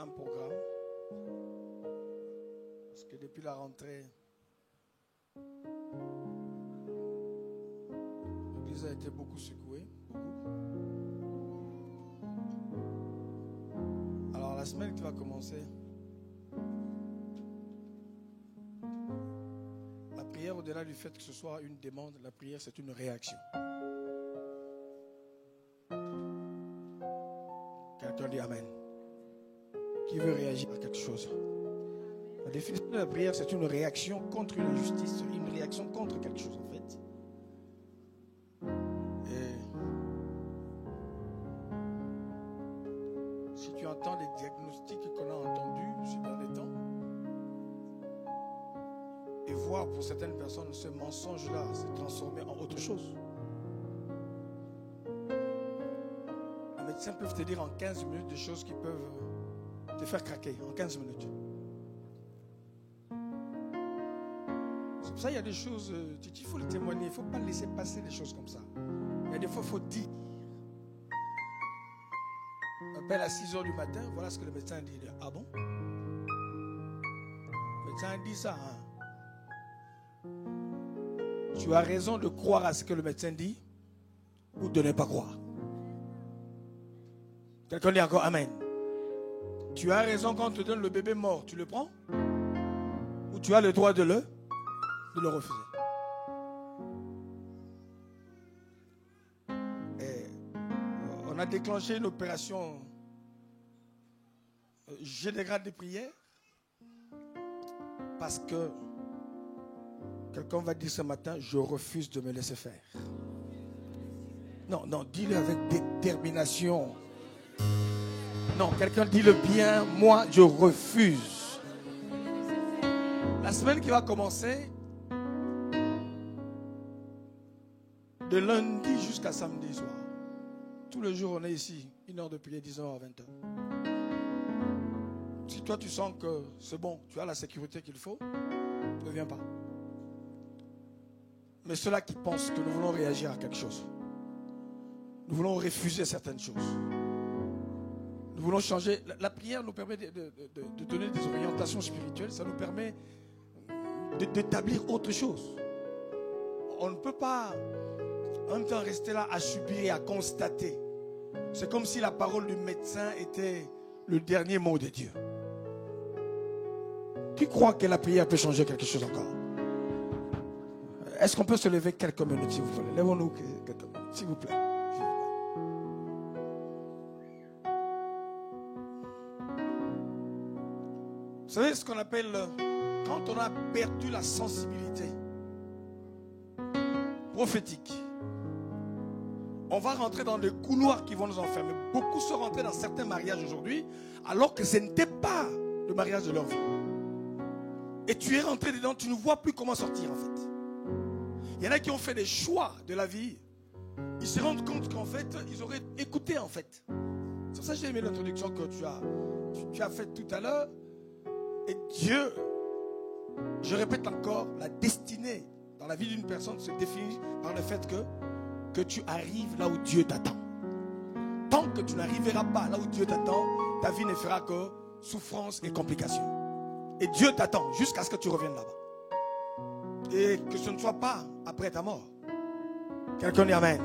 un programme. Parce que depuis la rentrée, l'église a été beaucoup secouée. Alors la semaine qui va commencer, la prière, au-delà du fait que ce soit une demande, la prière c'est une réaction. Quelqu'un dit Amen. Qui veut réagir à quelque chose? La définition de la prière, c'est une réaction contre une injustice, une réaction contre quelque chose en fait. Et si tu entends les diagnostics qu'on a entendus ces derniers temps, et voir pour certaines personnes ce mensonge-là se transformer en autre chose. Les médecins peuvent te dire en 15 minutes des choses qui peuvent te faire craquer en 15 minutes. C'est pour ça qu'il y a des choses, il faut les témoigner, il ne faut pas laisser passer les choses comme ça. Il y a des fois, il faut dire. On appelle à 6h du matin, voilà ce que le médecin dit. Ah bon? Le médecin dit ça. Hein? Tu as raison de croire à ce que le médecin dit ou de ne pas croire. Quelqu'un dit encore Amen. Tu as raison quand on te donne le bébé mort, tu le prends? Ou tu as le droit de le refuser? Et on a déclenché une opération générale de prière parce que quelqu'un va dire ce matin, je refuse de me laisser faire. Non, dis-le avec détermination. Non, quelqu'un dit le bien, moi je refuse. La semaine qui va commencer, de lundi jusqu'à samedi soir, tous les jours on est ici, 1 heure de prière, 10h à 20h. Si toi tu sens que c'est bon, tu as la sécurité qu'il faut, ne viens pas. Mais ceux-là qui pensent que nous voulons réagir à quelque chose, nous voulons refuser certaines choses. Nous voulons changer. La prière nous permet de donner des orientations spirituelles. Ça nous permet d'établir autre chose. On ne peut pas en même temps rester là à subir et à constater. C'est comme si la parole du médecin était le dernier mot de Dieu. Qui croit que la prière peut changer quelque chose encore? Est-ce qu'on peut se lever quelques minutes, s'il vous plaît? Lèvons-nous quelques minutes, s'il vous plaît. Vous savez ce qu'on appelle, quand on a perdu la sensibilité prophétique, on va rentrer dans des couloirs qui vont nous enfermer. Beaucoup sont rentrés dans certains mariages aujourd'hui, alors que ce n'était pas le mariage de leur vie. Et tu es rentré dedans, tu ne vois plus comment sortir en fait. Il y en a qui ont fait des choix de la vie. Ils se rendent compte qu'en fait, ils auraient écouté en fait. C'est pour ça que j'ai aimé l'introduction que tu as faite tout à l'heure. Et Dieu, je répète encore, la destinée dans la vie d'une personne se définit par le fait que tu arrives là où Dieu t'attend. Tant que tu n'arriveras pas là où Dieu t'attend, ta vie ne fera que souffrance et complications. Et Dieu t'attend jusqu'à ce que tu reviennes là-bas. Et que ce ne soit pas après ta mort. Quelqu'un dit Amen.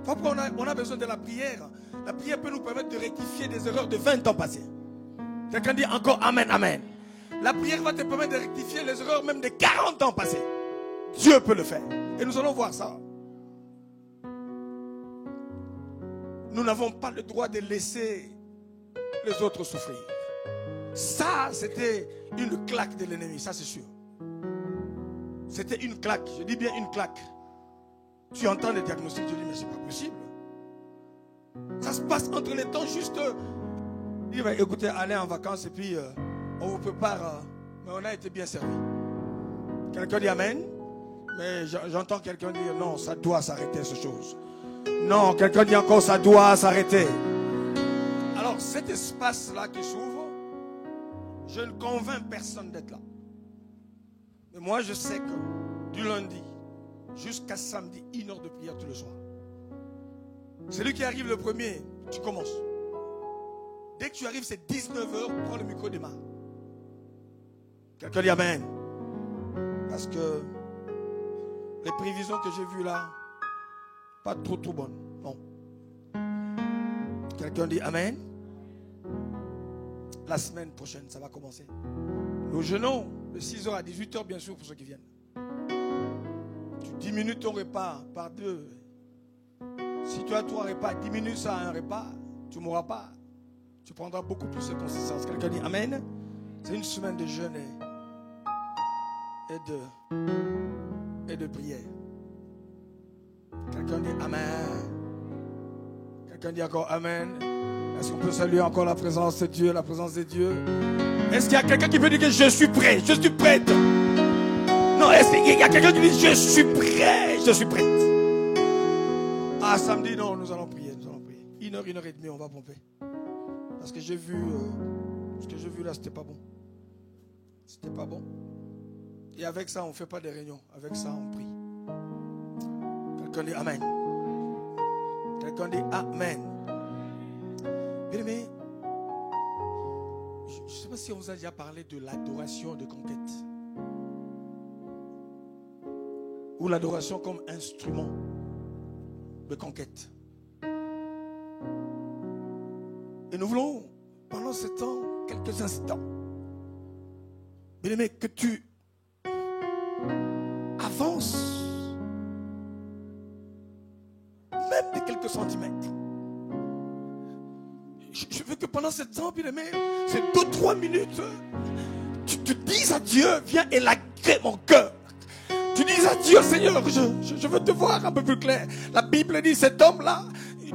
Pourquoi on a besoin de la prière? La prière peut nous permettre de rectifier des erreurs de 20 ans passés. Quelqu'un dit encore Amen, Amen. La prière va te permettre de rectifier les erreurs même de 40 ans passés. Dieu peut le faire. Et nous allons voir ça. Nous n'avons pas le droit de laisser les autres souffrir. Ça, c'était une claque de l'ennemi, ça c'est sûr. C'était une claque, je dis bien une claque. Tu entends les diagnostics, tu dis mais c'est pas possible. Ça se passe entre les temps juste. Il va écoutez, allez en vacances et puis on vous prépare, mais on a été bien servi. Quelqu'un dit Amen, mais j'entends quelqu'un dire non, ça doit s'arrêter ces choses. Non, quelqu'un dit encore ça doit s'arrêter. Alors cet espace-là qui s'ouvre, je ne convainc personne d'être là. Mais moi je sais que du lundi jusqu'à samedi, 1 heure de prière tous les soirs. Celui qui arrive le premier, tu commences. Dès que tu arrives, c'est 19h, prends le micro et démarre. Quelqu'un dit Amen. Parce que les prévisions que j'ai vues là, pas trop bonnes. Non. Quelqu'un dit Amen. La semaine prochaine, ça va commencer. Nous jeûnons de 6h à 18h, bien sûr, pour ceux qui viennent. Tu diminues ton repas par 2. Si tu as 3 repas, diminue ça à un repas, tu ne mourras pas. Tu prendras beaucoup plus de consistance. Quelqu'un dit Amen. C'est une semaine de jeûne et de prière. Quelqu'un dit Amen. Quelqu'un dit encore Amen. Est-ce qu'on peut saluer encore la présence de Dieu, la présence de Dieu? Est-ce qu'il y a quelqu'un qui peut dire que je suis prêt, je suis prête? Non, est-ce qu'il y a quelqu'un qui dit je suis prêt, je suis prête? Ah, samedi, non, nous allons prier, nous allons prier. 1h, 1h30, on va pomper. Parce que j'ai vu, ce que j'ai vu là, c'était pas bon. C'était pas bon. Et avec ça, on ne fait pas des réunions. Avec ça, on prie. Quelqu'un dit Amen. Quelqu'un dit Amen. Bien aimé, je ne sais pas si on vous a déjà parlé de l'adoration de conquête. Ou l'adoration comme instrument de conquête. Et nous voulons, pendant ce temps, quelques instants, bien aimé, que tu avances, même de quelques centimètres. Je veux que pendant ce temps, bien aimé, c'est 2-3 minutes, tu te dises à Dieu, viens élagrer mon cœur. Tu dis à Dieu, Seigneur, je veux te voir un peu plus clair. La Bible dit, cet homme-là,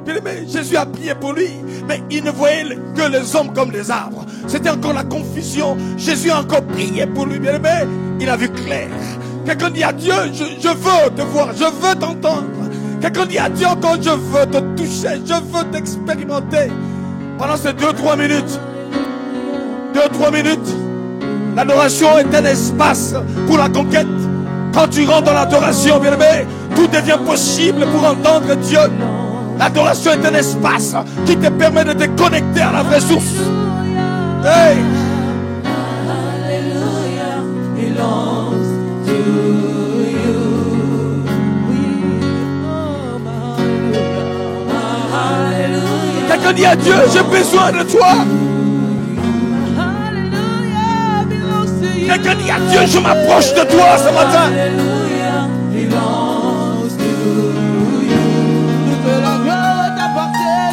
bien aimé, Jésus a prié pour lui, mais il ne voyait que les hommes comme des arbres. C'était encore la confusion. Jésus a encore prié pour lui, bien aimé. Il a vu clair. Quelqu'un dit à Dieu, je veux te voir, je veux t'entendre. Quelqu'un dit à Dieu encore, je veux te toucher, je veux t'expérimenter. Pendant ces 2-3 minutes, 2-3 minutes, l'adoration est un espace pour la conquête. Quand tu rentres dans l'adoration, bien aimé, tout devient possible pour entendre Dieu. L'adoration est un espace qui te permet de te connecter à la vraie source. Hey! Alléluia, belongs to you. Quelqu'un dit à Dieu, j'ai besoin de toi. Quelqu'un dit à Dieu, je m'approche de toi ce matin.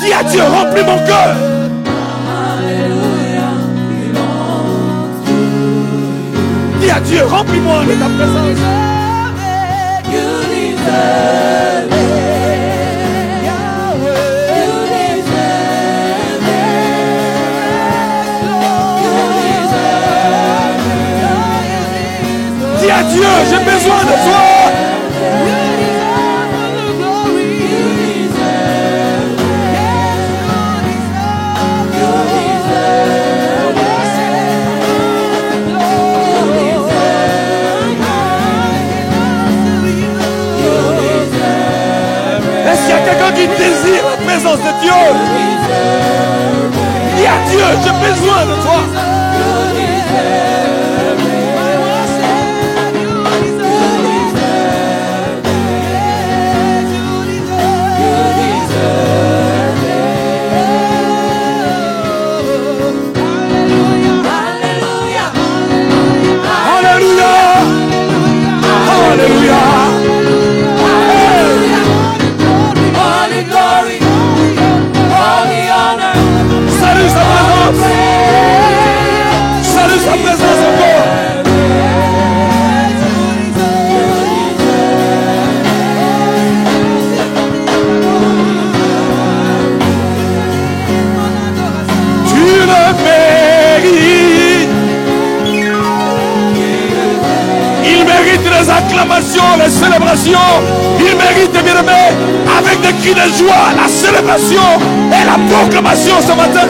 Dis à Dieu, remplis mon cœur. Dis à Dieu, remplis-moi de ta présence. Dis à Dieu, j'ai besoin de toi. Est-ce qu'il y a quelqu'un qui désire la présence de Dieu? Dis à Dieu, j'ai besoin de toi. Les célébrations, il mérite, bien aimé, avec des cris de joie, la célébration et la proclamation ce matin.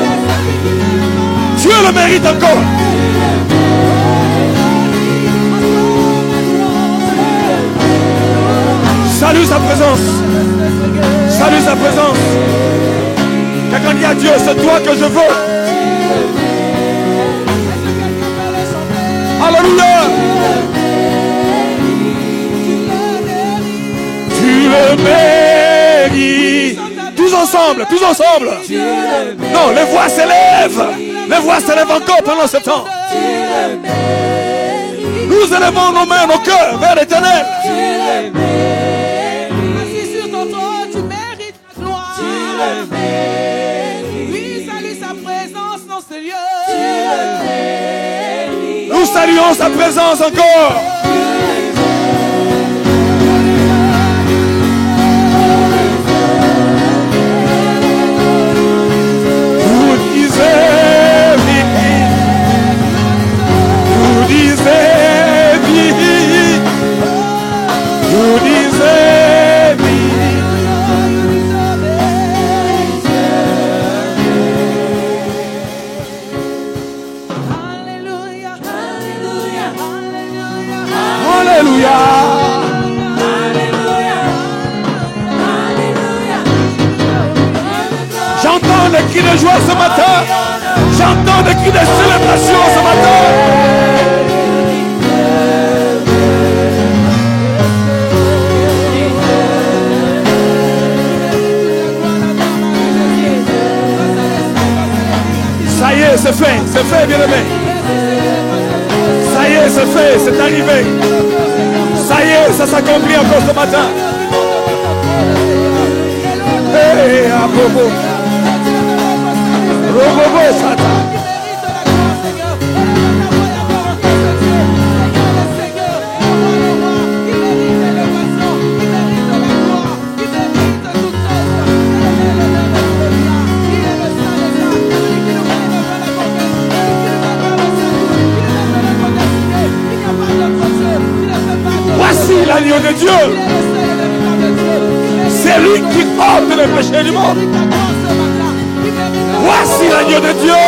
Dieu le mérite encore. Salue sa présence. Salue sa présence. Quelqu'un dit à Dieu, c'est toi que je veux. ensemble, tous ensemble. Non, les voix s'élèvent. Les voix s'élèvent encore pendant ce temps. Nous élevons nos mains, nos cœurs vers l'Éternel. Assis sur ton trône, tu mérites la gloire. Oui, salue sa présence dans ce lieu. Nous saluons sa présence encore. Vous disiez vie. Vous disiez vie. Vous disiez vie. Alléluia, Alléluia. J'entends des cris de joie ce matin. J'entends des cris de célébration ce matin. Ça y est, c'est fait, bien aimé. Ça y est, c'est fait, c'est arrivé. Ça y est, ça s'accomplit encore ce matin. Hey, Abobo. Robobo, Satan. Voici l'agneau de Dieu. C'est lui qui ôte le péché du monde. Voici l'agneau de Dieu.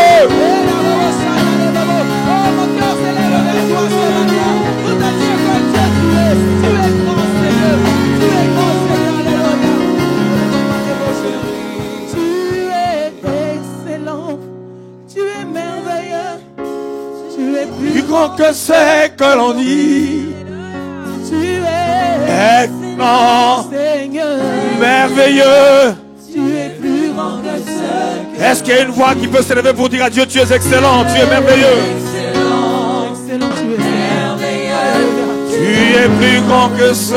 Plus grand que ce que l'on dit. Tu es Excellent, Seigneur, merveilleux. tu es plus grand que ce que Est-ce qu'il y a une voix qui peut s'élever pour dire à Dieu, tu es excellent, tu es merveilleux. excellent, tu es merveilleux. Tu es plus grand que ce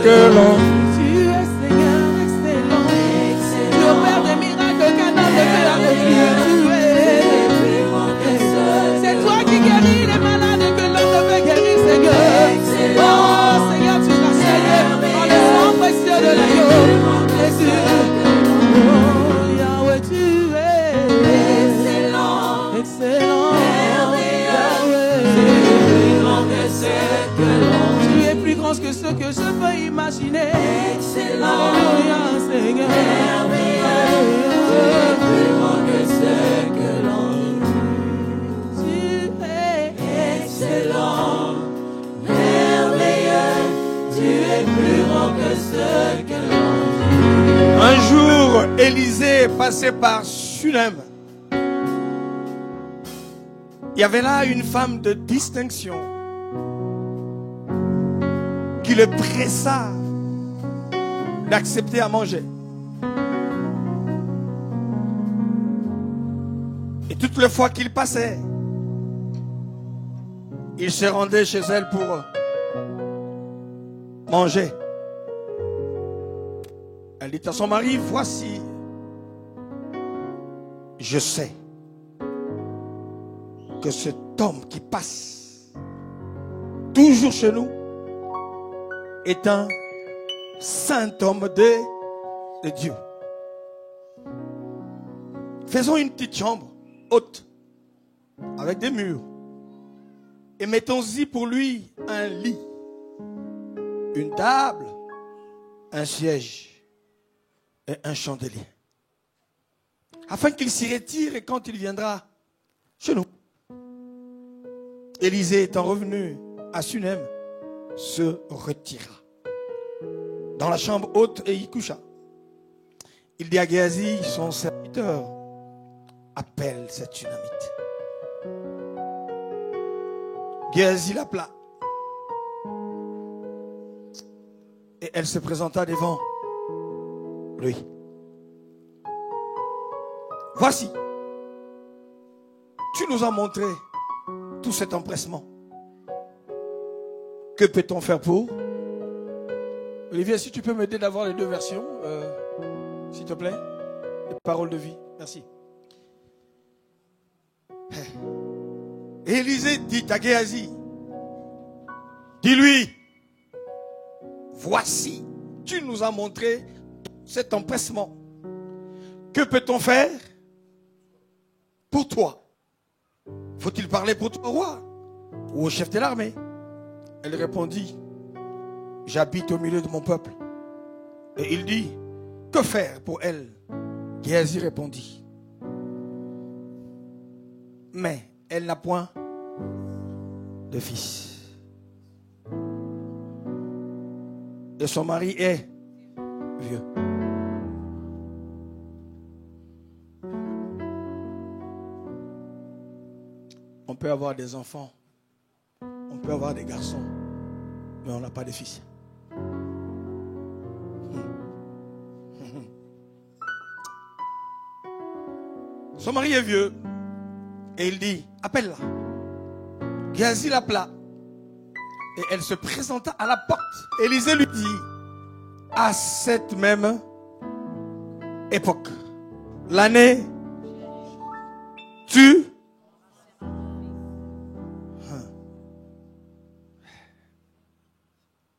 que l'on. Tu es Seigneur, excellent. Tu opères des miracles qu'un homme ne peut accomplir. Tu es plus grand que ce. C'est toi qui guéris les malades que l'homme ne peut guérir, Seigneur. Oh Seigneur, tu m'as saigné par le sang précieux de l'agneau. Oh Yahweh, tu es excellent, excellent, Yahweh. Tu es plus grand que ce que je peux imaginer. Excellent, Alléluia, Seigneur. Tu es plus grand que ce que l'on dit. Tu es excellent, merveilleux. Tu es plus grand que ce que l'on dit. Un jour, Élisée est passé par Sunem. Il y avait là une femme de distinction qui le pressa d'accepter à manger. Et toutes les fois qu'il passait, il se rendait chez elle pour manger. Elle dit à son mari, voici, je sais que cet homme qui passe toujours chez nous est un saint homme de Dieu. Faisons une petite chambre haute avec des murs et mettons-y pour lui un lit, une table, un siège et un chandelier, afin qu'il s'y retire et quand il viendra chez nous. Élisée étant revenu à Sunem, se retira dans la chambre haute et y coucha. Il dit à Géasi, son serviteur, appelle cette Sunamite. Géasi l'appela et elle se présenta devant lui. voici, tu nous as montré tout cet empressement. Que peut-on faire pour? Olivier, si tu peux m'aider d'avoir les deux versions, s'il te plaît. Les paroles de vie. Merci. Élisée dit à Géasi, dis-lui, voici, tu nous as montré cet empressement. Que peut-on faire pour toi? Faut-il parler pour toi, roi, ou au chef de l'armée? Elle répondit, j'habite au milieu de mon peuple. Et il dit, que faire pour elle? Géasi répondit, mais elle n'a point de fils. Et son mari est vieux. On peut avoir des enfants, on peut avoir des garçons, mais on n'a pas de fils. Son mari est vieux et il dit, appelle-la. Géasi l'appela et elle se présenta à la porte. Élisée lui dit, à cette même époque, l'année, tu...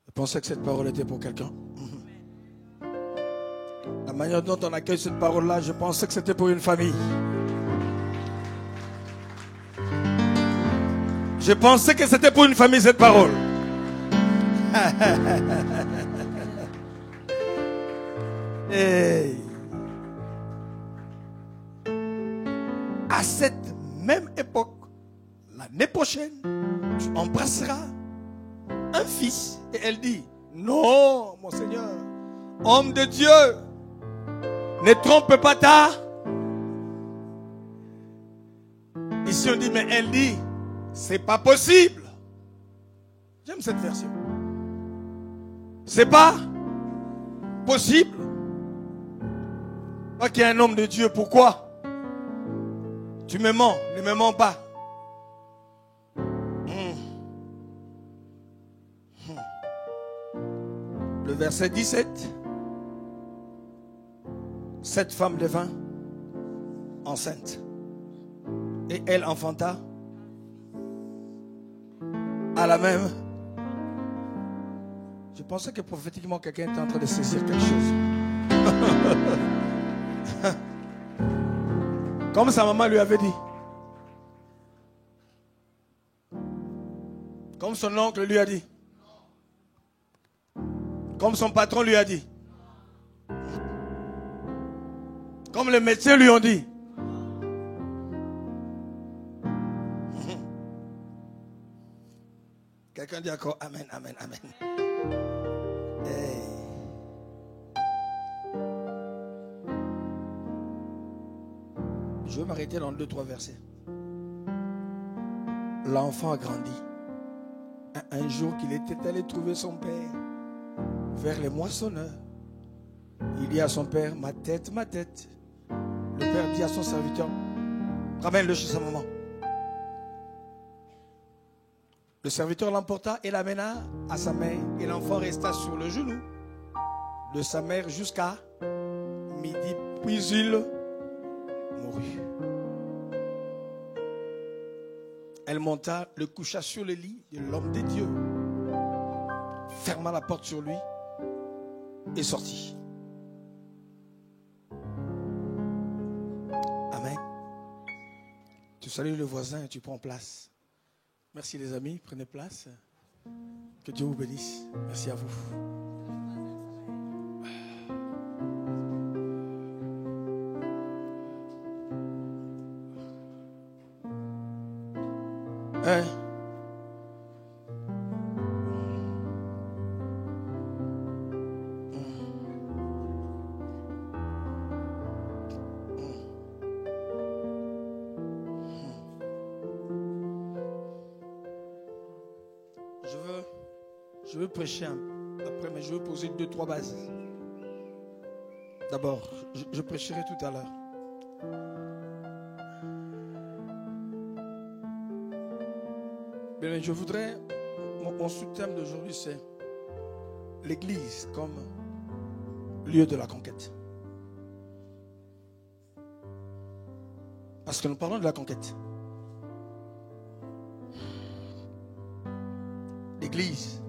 Je pensais que cette parole était pour quelqu'un. La manière dont on accueille cette parole-là, je pensais que c'était pour une famille. Je pensais que c'était pour une famille, cette parole. Hey. À cette même époque, l'année prochaine, tu embrasseras un fils. Et elle dit, non, mon Seigneur, homme de Dieu, ne trompe pas ta. Ici on dit, mais elle dit, c'est pas possible. J'aime cette version. C'est pas possible. Toi qui es un homme de Dieu, pourquoi tu me mens? Ne me mens pas. Le verset 17. Cette femme devint enceinte. Et elle enfanta à la même. Je pensais que prophétiquement quelqu'un était en train de saisir quelque chose. Comme sa maman lui avait dit. Comme son oncle lui a dit. Comme son patron lui a dit. Comme les médecins lui ont dit. Quelqu'un dit encore Amen, Amen, Amen. Hey. Je vais m'arrêter dans 2-3 versets. L'enfant a grandi. Un jour qu'il était allé trouver son père vers les moissonneurs. Il dit à son père, ma tête, ma tête. Le père dit à son serviteur, ramène-le chez sa maman. Le serviteur l'emporta et l'amena à sa mère. Et l'enfant resta sur le genou de sa mère jusqu'à midi. Puis il mourut. Elle monta, le coucha sur le lit de l'homme de Dieu, ferma la porte sur lui et sortit. Amen. Tu salues le voisin et tu prends place. Merci les amis, prenez place. Que Dieu vous bénisse. Merci à vous. Je veux prêcher après, mais je veux poser 2-3 bases. D'abord, je prêcherai tout à l'heure. Mais je voudrais, mon sous-thème d'aujourd'hui, c'est l'Église comme lieu de la conquête. Parce que nous parlons de la conquête. L'Église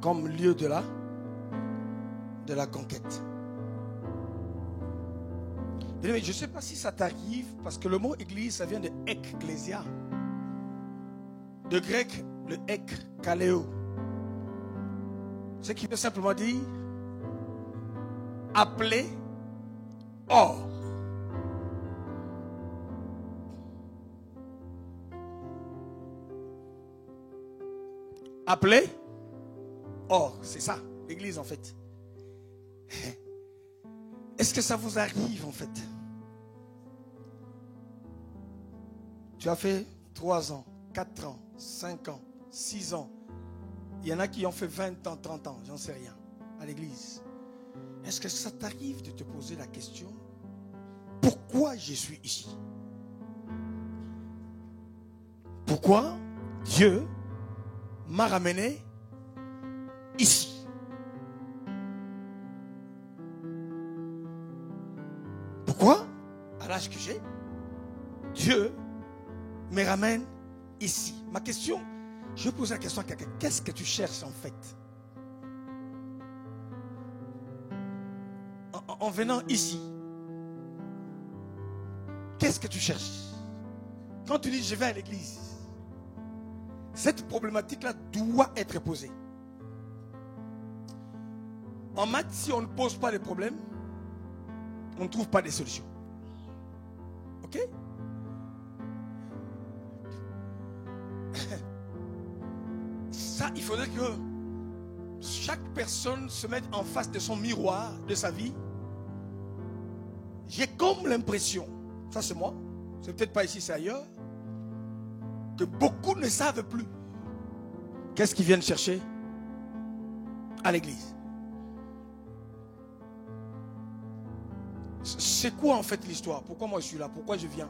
comme lieu de la conquête. Mais je ne sais pas si ça t'arrive, parce que le mot Église, ça vient de ecclésia. De grec, le ek, kaleo. Ce qui veut simplement dire appeler hors. Appeler hors, c'est ça, l'église en fait. Est-ce que ça vous arrive en fait? Tu as fait 3 ans, 4 ans, 5 ans, 6 ans. Il y en a qui ont fait 20 ans, 30 ans, j'en sais rien, à l'église. Est-ce que ça t'arrive de te poser la question, pourquoi je suis ici? Pourquoi Dieu m'a ramené ici? Pourquoi, à l'âge que j'ai, Dieu me ramène ici? Ma question, je vais poser la question à quelqu'un. Qu'est-ce que tu cherches en fait? En venant ici, qu'est-ce que tu cherches? Quand tu dis je vais à l'église, cette problématique-là doit être posée. En maths, si on ne pose pas les problèmes, on ne trouve pas de solutions. Ok? Ça, il faudrait que chaque personne se mette en face de son miroir de sa vie. J'ai comme l'impression, ça c'est moi, c'est peut-être pas ici, c'est ailleurs, que beaucoup ne savent plus qu'est-ce qu'ils viennent chercher à l'église. C'est quoi en fait l'histoire? Pourquoi moi je suis là? Pourquoi je viens?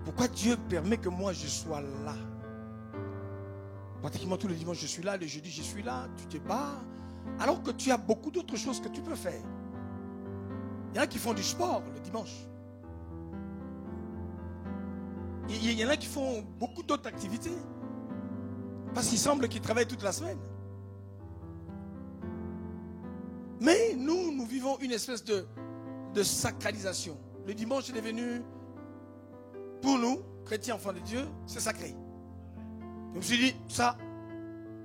Pourquoi Dieu permet que moi je sois là? Pratiquement tous les dimanches je suis là, les jeudis je suis là, tu te bats, alors que tu as beaucoup d'autres choses que tu peux faire. Il y en a qui font du sport le dimanche. Il y en a qui font beaucoup d'autres activités. Parce qu'il semble qu'ils travaillent toute la semaine. Mais nous vivons une espèce de sacralisation. Le dimanche est devenu, pour nous, chrétiens enfants de Dieu, c'est sacré. Je me suis dit, ça,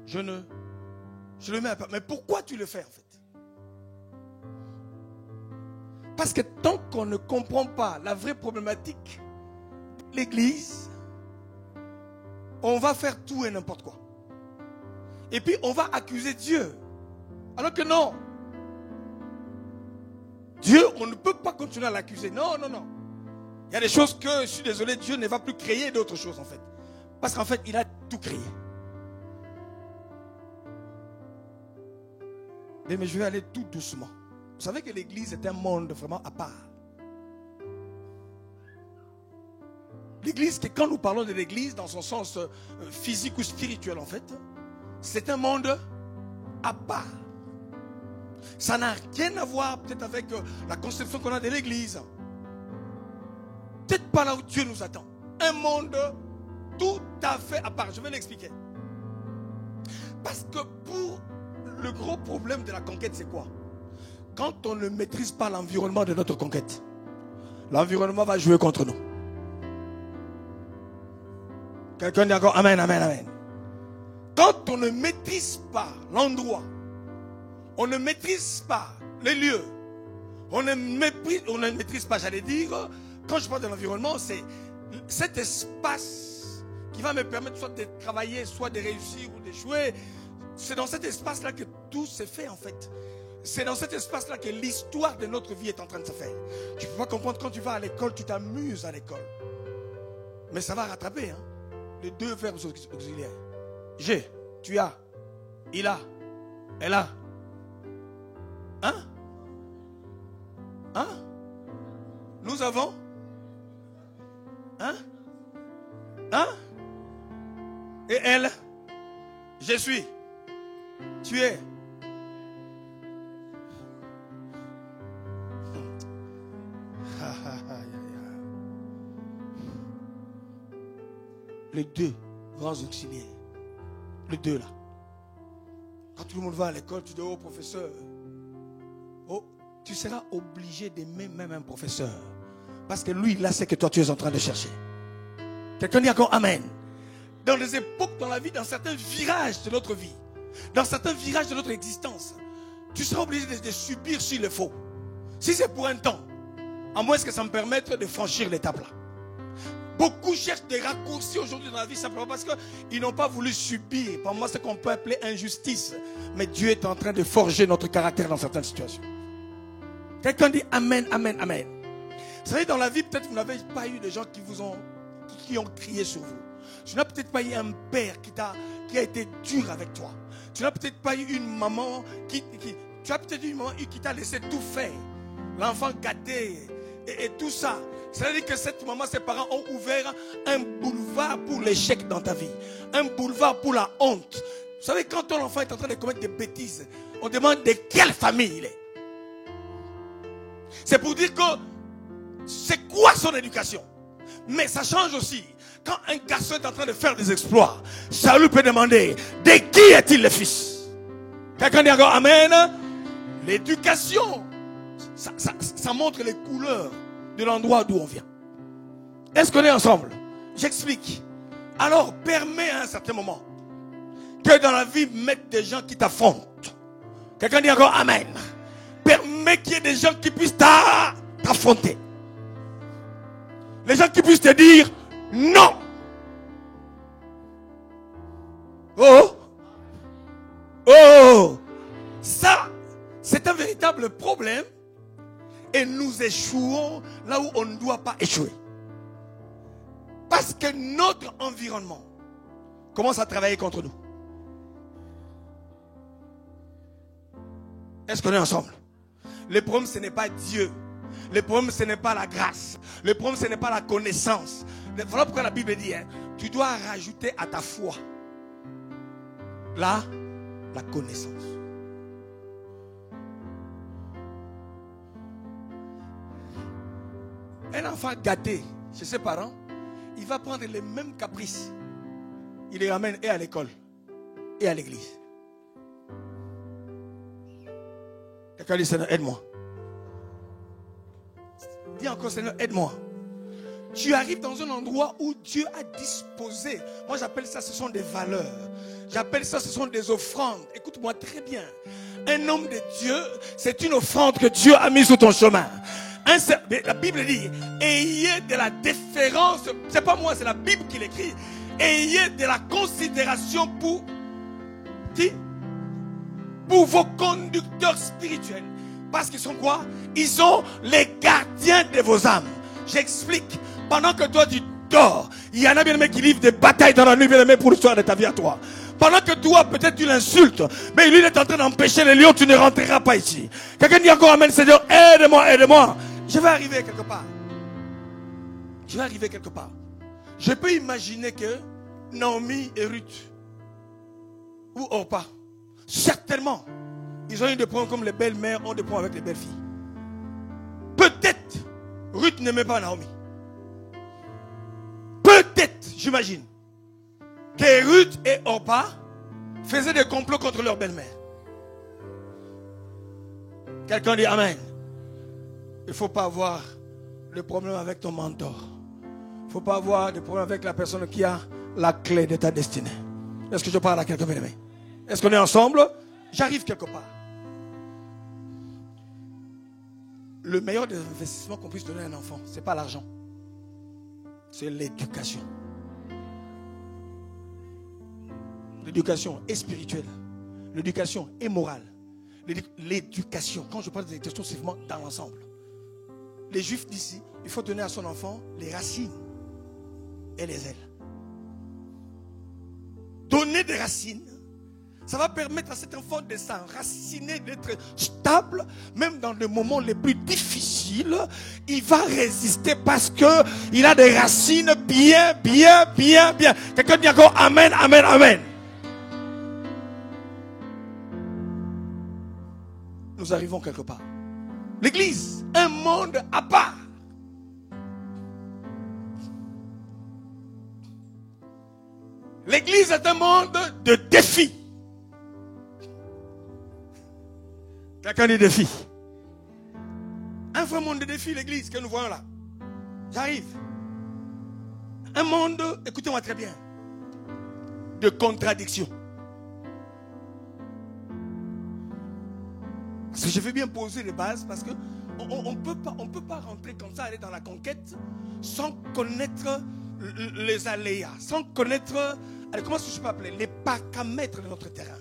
je le mets à part. Mais pourquoi tu le fais en fait? Parce que tant qu'on ne comprend pas la vraie problématique de l'église, on va faire tout et n'importe quoi. Et puis on va accuser Dieu. Alors que non. Dieu, on ne peut pas continuer à l'accuser. Non, non, non. Il y a des choses que, je suis désolé, Dieu ne va plus créer d'autres choses en fait. Parce qu'en fait, il a tout créé. Mais je vais aller tout doucement. Vous savez que l'église est un monde vraiment à part. L'église, quand nous parlons de l'église dans son sens physique ou spirituel en fait, c'est un monde à part. Ça n'a rien à voir peut-être avec la conception qu'on a de l'église. Peut-être pas là où Dieu nous attend. Un monde tout à fait à part. Je vais l'expliquer. Parce que pour le gros problème de la conquête, c'est quoi? Quand on ne maîtrise pas l'environnement de notre conquête, l'environnement va jouer contre nous. Quelqu'un dit encore Amen, Amen, Amen. Quand on ne maîtrise pas l'endroit, on ne maîtrise pas les lieux, on ne maîtrise pas, j'allais dire, quand je parle de l'environnement, c'est cet espace qui va me permettre soit de travailler, soit de réussir ou d'échouer. C'est dans cet espace-là que tout se fait en fait. C'est dans cet espace-là que l'histoire de notre vie est en train de se faire. Tu ne peux pas comprendre quand tu vas à l'école, tu t'amuses à l'école. Mais ça va rattraper hein, les deux verbes auxiliaires. J'ai, tu as, il a, elle a. Hein? Hein? Nous avons? Hein? Hein? Et elle, je suis. Tu es. Les deux grands auxiliaires. Les deux là. Quand tout le monde va à l'école, tu dis, oh professeur, oh, tu seras obligé d'aimer même un professeur. Parce que lui, là, c'est que toi, tu es en train de chercher. Quelqu'un dit encore Amen. Dans des époques dans la vie, dans certains virages de notre vie, dans certains virages de notre existence, tu seras obligé de subir s'il le faut. Si c'est pour un temps, à moins que ça me permette de franchir l'étape là. Beaucoup cherchent des raccourcis aujourd'hui dans la vie simplement parce qu'ils n'ont pas voulu subir, pour moi, ce qu'on peut appeler injustice. Mais Dieu est en train de forger notre caractère dans certaines situations. Quelqu'un dit Amen, Amen, Amen. Vous savez, dans la vie, peut-être vous n'avez pas eu des gens qui ont crié sur vous. Tu n'as peut-être pas eu un père qui a été dur avec toi. Tu n'as peut-être pas eu une maman tu as peut-être eu une maman qui t'a laissé tout faire. L'enfant gâté et tout ça. C'est-à-dire que cette maman, ses parents ont ouvert un boulevard pour l'échec dans ta vie. Un boulevard pour la honte. Vous savez, quand ton enfant est en train de commettre des bêtises, on demande de quelle famille il est. C'est pour dire que c'est quoi son éducation. Mais ça change aussi. Quand un garçon est en train de faire des exploits, Saül peut demander, de qui est-il le fils? Quelqu'un dit encore Amen. L'éducation, ça montre les couleurs de l'endroit d'où on vient. Est-ce qu'on est ensemble? J'explique. Alors, permets à un certain moment que dans la vie, mettre des gens qui t'affrontent. Quelqu'un dit encore Amen. Permets qu'il y ait des gens qui puissent t'affronter. Les gens qui puissent te dire non. Oh. Oh. Ça, c'est un véritable problème. Et nous échouons là où on ne doit pas échouer. Parce que notre environnement commence à travailler contre nous. Est-ce qu'on est ensemble? Le problème, ce n'est pas Dieu. Le problème, ce n'est pas la grâce. Le problème, ce n'est pas la connaissance. Voilà pourquoi la Bible dit, tu dois rajouter à ta foi la connaissance. Un enfant gâté chez ses parents, il va prendre les mêmes caprices. Il les ramène et à l'école et à l'église. Quelqu'un dit, Seigneur, aide-moi. Dis encore, Seigneur, aide-moi. Tu arrives dans un endroit où Dieu a disposé. Moi, j'appelle ça, ce sont des valeurs. J'appelle ça, ce sont des offrandes. Écoute-moi très bien. Un homme de Dieu, c'est une offrande que Dieu a mise sur ton chemin. La Bible dit, ayez de la déférence. C'est pas moi, c'est la Bible qui l'écrit. Ayez de la considération pour vos conducteurs spirituels. Parce qu'ils sont quoi? Ils sont les gardiens de vos âmes. J'explique. Pendant que toi tu dors, il y en a bien aimé qui livrent des batailles dans la nuit, bien aimé, pour l'histoire de ta vie à toi. Pendant que toi, peut-être tu l'insultes, mais lui il est en train d'empêcher les lions, tu ne rentreras pas ici. Quelqu'un dit encore Amen, Seigneur, aide-moi, aide-moi. Je vais arriver quelque part. Je vais arriver quelque part. Je peux imaginer que Naomi et Ruth, ou Orpa, certainement, ils ont eu des problèmes comme les belles-mères ont des problèmes avec les belles-filles. Peut-être, Ruth n'aimait pas Naomi. Peut-être, j'imagine, que Ruth et Orpa faisaient des complots contre leur belle-mère. Quelqu'un dit Amen. Il ne faut pas avoir de problème avec ton mentor. Il ne faut pas avoir de problème avec la personne qui a la clé de ta destinée. Est-ce que je parle à quelqu'un, bien aimé? Est-ce qu'on est ensemble? J'arrive quelque part. Le meilleur des investissements qu'on puisse donner à un enfant, ce n'est pas l'argent. C'est l'éducation. L'éducation est spirituelle. L'éducation est morale. L'éducation, quand je parle d'éducation, c'est vraiment dans l'ensemble. Les Juifs d'ici, il faut donner à son enfant les racines et les ailes. Donner des racines Ça va permettre à cet enfant de s'enraciner, d'être stable, même dans les moments les plus difficiles. Il va résister parce qu'il a des racines bien. Quelqu'un dit encore Amen, Amen, Amen. Nous arrivons quelque part. L'église, un monde à part. L'église est un monde de défis. Quelqu'un dit défi. Un vrai monde de défis, l'église que nous voyons là. J'arrive. Un monde, écoutez-moi très bien, de contradiction. Parce que je vais bien poser les bases parce que on peut pas rentrer comme ça, aller dans la conquête sans connaître les aléas, sans connaître, allez, comment est-ce que je peux appeler, les paramètres de notre terrain.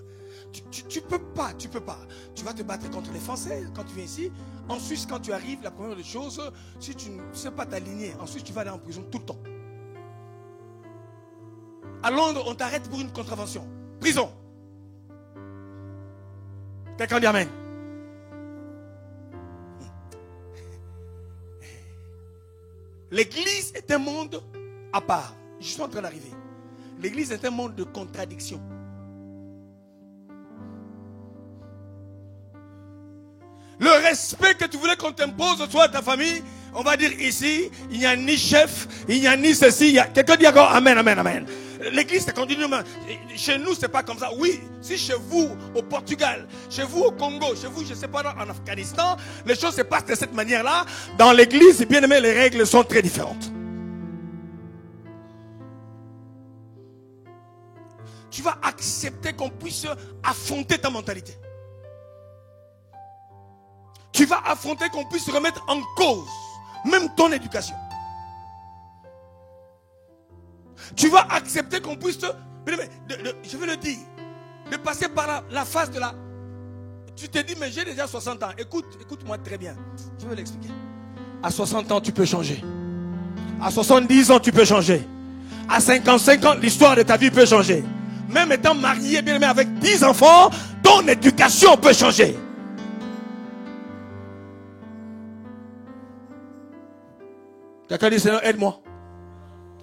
Tu peux pas. Tu vas te battre contre les Français quand tu viens ici. En Suisse, quand tu arrives, la première des choses, si tu ne sais pas t'aligner, ensuite tu vas aller en prison tout le temps. À Londres, on t'arrête pour une contravention. Prison. Quelqu'un dit Amen. L'église est un monde à part. Je suis en train d'arriver. L'église est un monde de contradiction. Le respect que tu voulais qu'on t'impose, toi et ta famille, on va dire ici, il n'y a ni chef, il n'y a ni ceci. Quelqu'un dit encore Amen, Amen, Amen. L'église, c'est continuellement. Chez nous, c'est pas comme ça. Oui, si chez vous, au Portugal, chez vous, au Congo, chez vous, je ne sais pas, en Afghanistan, les choses se passent de cette manière-là. Dans l'église, bien aimé, les règles sont très différentes. Tu vas accepter qu'on puisse affronter ta mentalité. Tu vas affronter qu'on puisse remettre en cause même ton éducation. Tu vas accepter qu'on puisse, je vais le dire, de passer par la phase de la... Tu te dis, mais j'ai déjà 60 ans. Écoute-moi très bien. Je vais l'expliquer. À 60 ans, tu peux changer. À 70 ans, tu peux changer. À 55 ans, l'histoire de ta vie peut changer. Même étant marié, bien aimé, avec 10 enfants, ton éducation peut changer. Quelqu'un dit, Seigneur, aide-moi.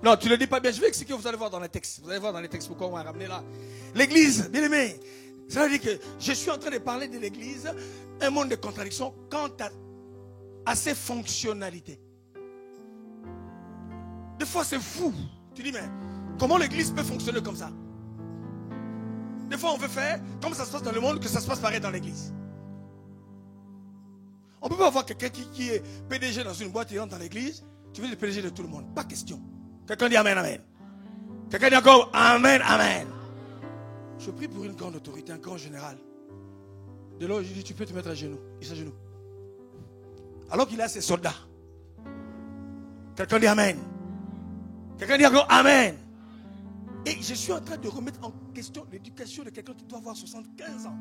Non, tu ne le dis pas bien. Je vais expliquer, vous allez voir dans les textes. Vous allez voir dans les textes pourquoi on va ramener là. L'église, bien aimé, ça veut dire que je suis en train de parler de l'église, un monde de contradictions quant à ses fonctionnalités. Des fois, c'est fou. Tu dis, mais comment l'église peut fonctionner comme ça? Des fois, on veut faire comme ça se passe dans le monde, que ça se passe pareil dans l'église. On ne peut pas avoir quelqu'un qui est PDG dans une boîte et rentre dans l'église. Tu veux le PDG de tout le monde. Pas question. Quelqu'un dit Amen, Amen. Quelqu'un dit encore Amen, Amen. Je prie pour une grande autorité, un grand général. De là, je dis, tu peux te mettre à genoux. Il s'agenouille. Alors qu'il a ses soldats. Quelqu'un dit Amen. Quelqu'un dit encore Amen. Et je suis en train de remettre en question l'éducation de quelqu'un qui doit avoir 75 ans.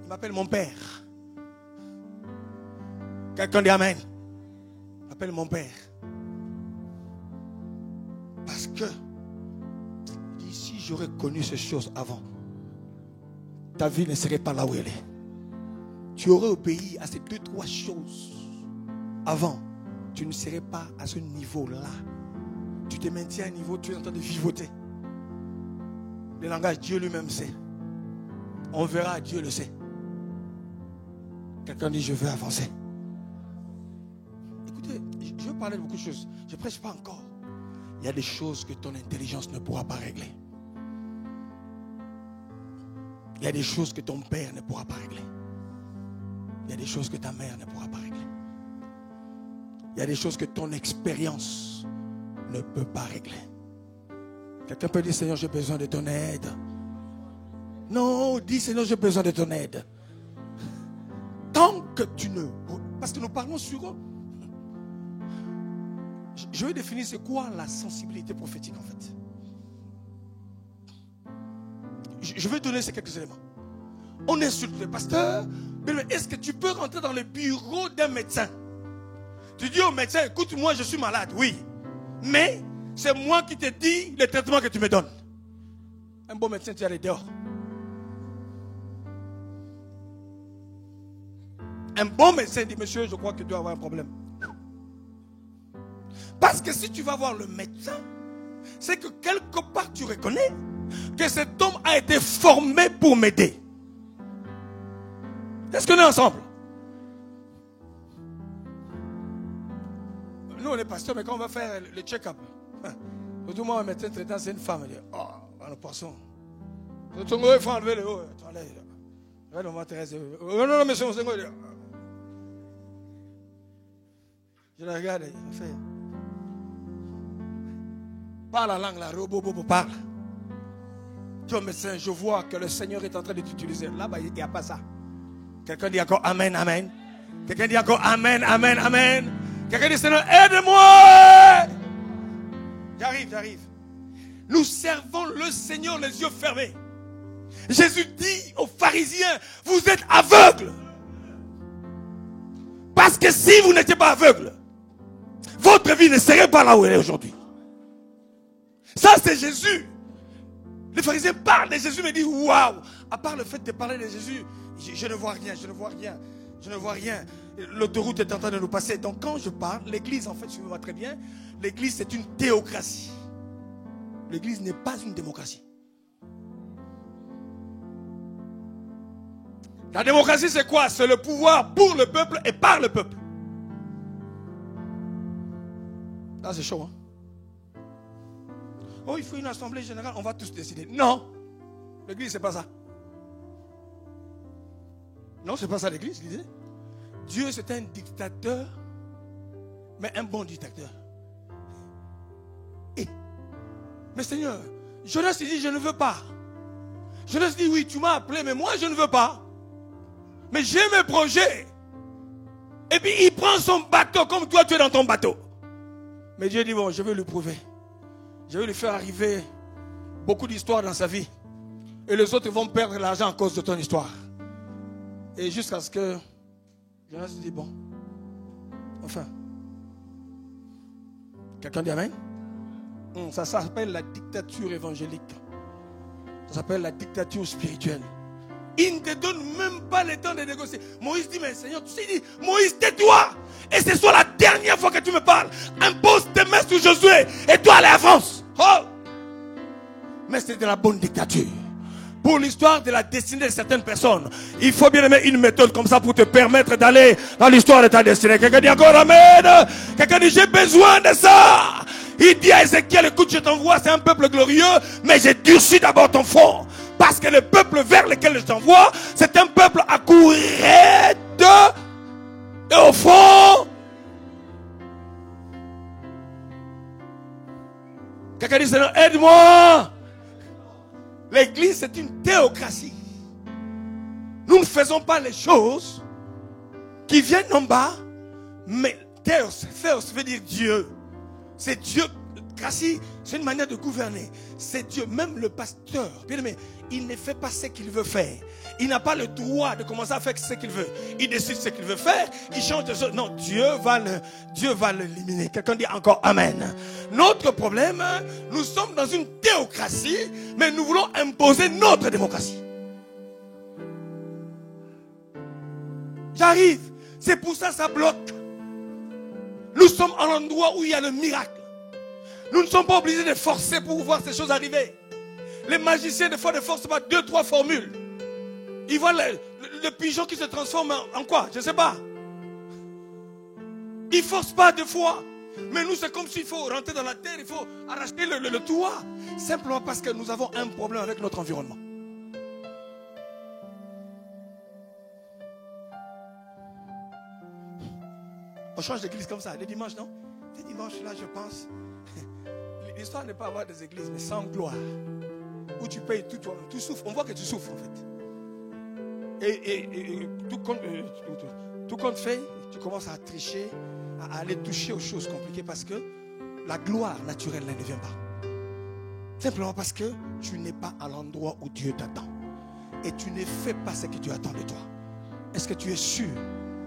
Il m'appelle mon père. Quelqu'un dit Amen. Il m'appelle mon père. Parce que si j'aurais connu ces choses avant, ta vie ne serait pas là où elle est. Tu aurais obéi à ces 2-3 choses avant. Tu ne serais pas à ce niveau-là. Tu te maintiens à un niveau, tu es en train de vivoter. Le langage, Dieu lui-même sait. On verra, Dieu le sait. Quelqu'un dit, je veux avancer. Écoutez, je veux parler de beaucoup de choses. Je ne prêche pas encore. Il y a des choses que ton intelligence ne pourra pas régler. Il y a des choses que ton père ne pourra pas régler. Il y a des choses que ta mère ne pourra pas régler. Il y a des choses que ton expérience ne peut pas régler. Quelqu'un peut dire, Seigneur, j'ai besoin de ton aide. Non, dis, Seigneur, j'ai besoin de ton aide. Tant que tu ne... Parce que nous parlons sur... Je vais définir c'est quoi la sensibilité prophétique en fait. Je vais donner ces quelques éléments. On insulte le pasteur. Mais est-ce que tu peux rentrer dans le bureau d'un médecin? Tu dis au médecin, écoute, moi je suis malade, oui. Mais c'est moi qui te dis le traitement que tu me donnes. Un bon médecin, tu allais dehors. Un bon médecin dit, monsieur, je crois que tu dois avoir un problème. Parce que si tu vas voir le médecin, c'est que quelque part tu reconnais que cet homme a été formé pour m'aider. Est-ce qu'on est ensemble? Nous, on est pasteurs, mais quand on va faire le check-up, surtout moi, un médecin traitant, c'est une femme. Elle dit, oh, le poisson. Il faut enlever le haut. Regarde, on va Thérèse. Non, monsieur, on s'est dit. Je la regarde, il fait. Parle la langue, là, robot, parle. Tu es médecin, je vois que le Seigneur est en train de t'utiliser. Là-bas, il n'y a pas ça. Quelqu'un dit encore Amen, Amen. Quelqu'un dit encore Amen, Amen, Amen. Quelqu'un dit Seigneur, aide-moi. J'arrive. Nous servons le Seigneur les yeux fermés. Jésus dit aux pharisiens, vous êtes aveugles. Parce que si vous n'étiez pas aveugles, votre vie ne serait pas là où elle est aujourd'hui. Ça, c'est Jésus. Les pharisiens parlent de Jésus, mais disent waouh. À part le fait de parler de Jésus, je ne vois rien. L'autoroute est en train de nous passer. Donc, quand je parle, l'église, en fait, suivez-moi très bien, l'église, c'est une théocratie. L'église n'est pas une démocratie. La démocratie, c'est quoi? C'est le pouvoir pour le peuple et par le peuple. Là, c'est chaud, hein? Oh, il faut une assemblée générale, on va tous décider. Non, l'église, c'est pas ça. Non, c'est pas ça l'église, l'idée. Dieu, c'est un dictateur, mais un bon dictateur. Mais Seigneur, Jonas dit, je ne veux pas. Jonas dit, oui, tu m'as appelé, mais moi, je ne veux pas. Mais j'ai mes projets. Et puis, il prend son bateau comme toi, tu es dans ton bateau. Mais Dieu dit, bon, je vais lui prouver. Je vais lui faire arriver beaucoup d'histoires dans sa vie. Et les autres vont perdre l'argent à cause de ton histoire. Et jusqu'à ce que Jonas dit, bon, enfin. Quelqu'un dit Amen? Ça s'appelle la dictature évangélique. Ça s'appelle la dictature spirituelle. Il ne te donne même pas le temps de négocier. Moïse dit, mais Seigneur, tu sais, dit, Moïse, tais-toi. Et ce soit la dernière fois que tu me parles. Impose tes mains sur Josué. Et toi, allez, avance. Oh. Mais c'est de la bonne dictature. Pour l'histoire de la destinée de certaines personnes, il faut bien aimer une méthode comme ça pour te permettre d'aller dans l'histoire de ta destinée. Quelqu'un dit encore Amen. Quelqu'un dit, j'ai besoin de ça. Il dit à Ézéchiel, écoute, je t'envoie, c'est un peuple glorieux, mais j'ai durci d'abord ton front. Parce que le peuple vers lequel je t'envoie, c'est un peuple à courir et au fond. Quelqu'un dit, Seigneur, aide-moi. L'église, c'est une théocratie. Nous ne faisons pas les choses qui viennent en bas, mais théos veut dire Dieu. C'est Dieu. Cratie, c'est une manière de gouverner. C'est Dieu. Même le pasteur, bien aimé, il ne fait pas ce qu'il veut faire. Il n'a pas le droit de commencer à faire ce qu'il veut. Il décide ce qu'il veut faire. Il change de choses. Non, Dieu va l'éliminer. Quelqu'un dit encore Amen. Notre problème, nous sommes dans une théocratie, mais nous voulons imposer notre démocratie. J'arrive. C'est pour ça que ça bloque. Nous sommes à l'endroit où il y a le miracle. Nous ne sommes pas obligés de forcer pour voir ces choses arriver. Les magiciens, des fois, ne forcent pas 2-3 formules. Ils voient le pigeon qui se transforme en quoi? Je ne sais pas. Ils ne forcent pas deux fois. Mais nous, c'est comme s'il faut rentrer dans la terre, il faut arracher le toit. Simplement parce que nous avons un problème avec notre environnement. On change d'église comme ça, les dimanches, non? Les dimanches, là, je pense. L'histoire n'est pas avoir des églises, mais sans gloire. Où tu payes tout toi-même. Tu souffres. On voit que tu souffres, en fait. Et tout compte fait, tu commences à tricher, à aller toucher aux choses compliquées parce que la gloire naturelle ne vient pas. Simplement parce que tu n'es pas à l'endroit où Dieu t'attend. Et tu ne fais pas ce que Dieu attend de toi. Est-ce que tu es sûr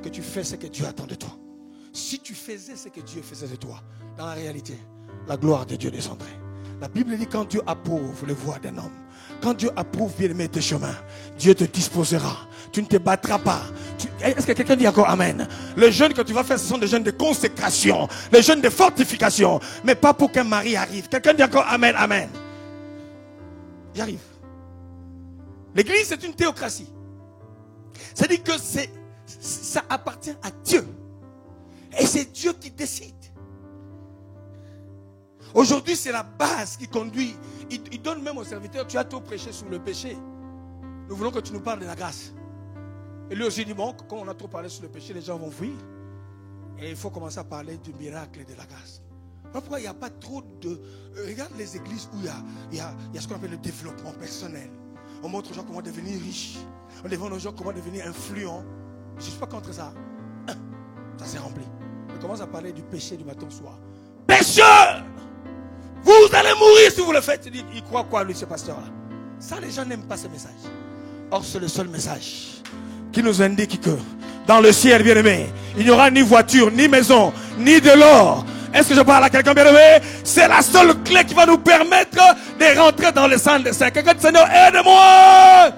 que tu fais ce que Dieu attend de toi? Si tu faisais ce que Dieu faisait de toi, dans la réalité, la gloire de Dieu descendrait. La Bible dit quand Dieu approuve les voies d'un homme, quand Dieu approuve bien aimé tes chemins, Dieu te disposera. Tu ne te battras pas. Est-ce que quelqu'un dit encore Amen? Les jeûnes que tu vas faire, ce sont des jeûnes de consécration, les jeûnes de fortification, mais pas pour qu'un mari arrive. Quelqu'un dit encore Amen, Amen. J'arrive. L'église, c'est une théocratie. C'est-à-dire que ça appartient à Dieu. Et c'est Dieu qui décide. Aujourd'hui, c'est la base qui conduit. Il donne même aux serviteurs, tu as trop prêché sur le péché. Nous voulons que tu nous parles de la grâce. Et lui aussi dit, bon, quand on a trop parlé sur le péché, les gens vont fuir. Et il faut commencer à parler du miracle et de la grâce. Pourquoi il n'y a pas trop de... Regarde les églises où il y a ce qu'on appelle le développement personnel. On montre aux gens comment devenir riche. On montre aux gens comment devenir influent. Je ne suis pas contre ça. Ça s'est rempli. On commence à parler du péché du matin au soir. Pécheur! Vous allez mourir si vous le faites. Il croit quoi lui, ce pasteur-là? Ça, les gens n'aiment pas ce message. Or, c'est le seul message qui nous indique que dans le ciel, bien-aimé, il n'y aura ni voiture, ni maison, ni de l'or. Est-ce que je parle à quelqu'un bien-aimé? C'est la seule clé qui va nous permettre de rentrer dans le sang des saints. Quelqu'un dit, Seigneur, aide-moi!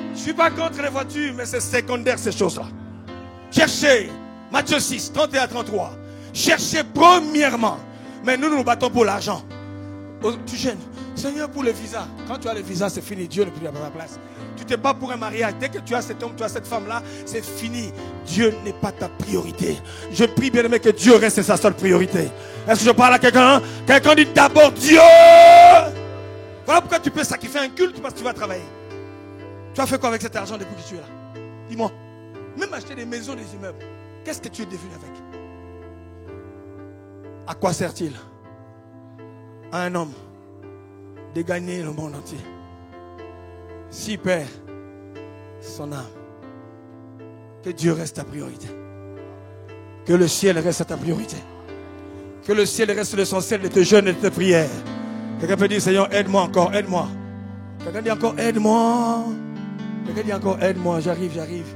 Je ne suis pas contre les voitures, mais c'est secondaire ces choses-là. Cherchez, Matthieu 6, 31 à 33. Cherchez premièrement. Mais nous nous battons pour l'argent. Tu gênes. Seigneur, pour le visa. Quand tu as le visa, c'est fini. Dieu ne peut plus à ta place. Tu te bats pour un mariage. Dès que tu as cet homme, tu as cette femme-là, c'est fini. Dieu n'est pas ta priorité. Je prie bien aimé que Dieu reste sa seule priorité. Est-ce que je parle à quelqu'un? Quelqu'un dit d'abord Dieu. Voilà pourquoi tu peux sacrifier un culte parce que tu vas travailler. Tu as fait quoi avec cet argent depuis que tu es là? Dis-moi. Même acheter des maisons, des immeubles. Qu'est-ce que tu es devenu avec? À quoi sert-il à un homme de gagner le monde entier s'il perd son âme? Que Dieu reste ta priorité. Que le ciel reste ta priorité. Que le ciel reste l'essentiel de tes jeûnes et de tes prières. Quelqu'un peut dire, Seigneur, aide-moi encore, aide-moi. Quelqu'un dit encore, aide-moi. Quelqu'un dit encore, aide-moi, j'arrive.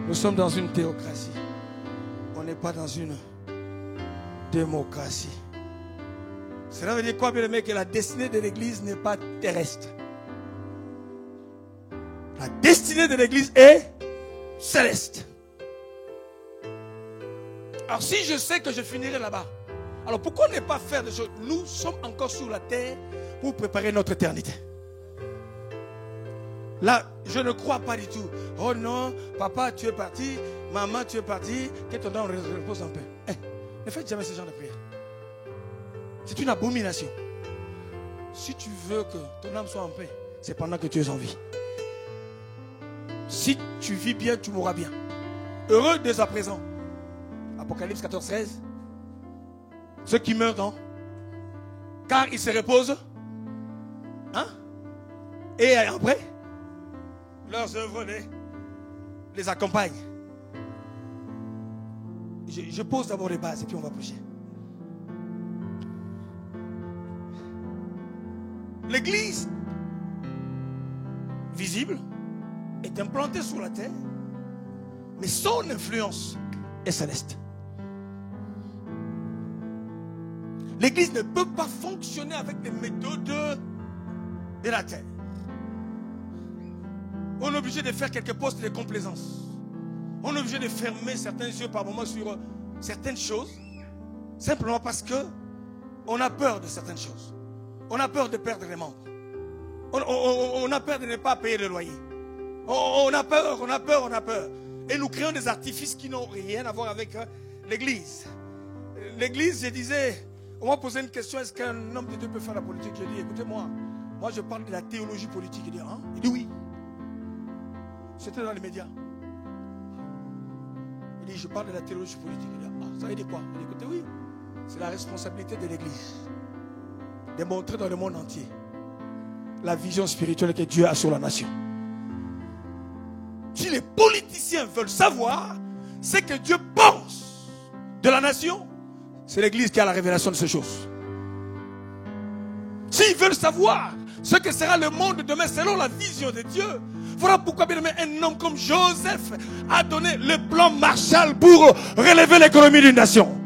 Nous sommes dans une théocratie. On n'est pas dans une démocratie. Cela veut dire quoi, bien aimé? Que la destinée de l'église n'est pas terrestre. La destinée de l'église est céleste. Alors si je sais que je finirai là-bas, alors pourquoi ne pas faire des choses? Nous sommes encore sur la terre pour préparer notre éternité. Là, je ne crois pas du tout. Oh non, papa, tu es parti, maman, tu es parti, que ton âme repose un peu. Ne faites jamais ce genre de prière. C'est une abomination. Si tu veux que ton âme soit en paix, c'est pendant que tu es en vie. Si tu vis bien, tu mourras bien. Heureux dès à présent. Apocalypse 14, 13. Ceux qui meurent, non? Car ils se reposent. Hein? Et après, leurs œuvres les accompagnent. Je pose d'abord les bases et puis on va prêcher. L'église visible est implantée sur la terre, mais son influence est céleste. L'église ne peut pas fonctionner avec les méthodes de la terre. On est obligé de faire quelques postes de complaisance. On est obligé de fermer certains yeux par moments sur certaines choses, simplement parce que on a peur de certaines choses. On a peur de perdre les membres. On a peur de ne pas payer le loyer. On a peur. Et nous créons des artifices qui n'ont rien à voir avec l'église. L'église, je disais, on m'a posé une question, est-ce qu'un homme de Dieu peut faire la politique? J'ai dit, écoutez-moi, moi je parle de la théologie politique. Il dit, hein? Il dit oui. C'était dans les médias. Il dit, je parle de la théologie politique. Il dit, ah, ça veut dire quoi? Il dit, écoutez, oui, c'est la responsabilité de l'église de montrer dans le monde entier la vision spirituelle que Dieu a sur la nation. Si les politiciens veulent savoir ce que Dieu pense de la nation, c'est l'église qui a la révélation de ces choses. S'ils veulent savoir ce que sera le monde de demain selon la vision de Dieu, voilà pourquoi, bien aimé, un homme comme Joseph a donné le plan Marshall pour relever l'économie d'une nation.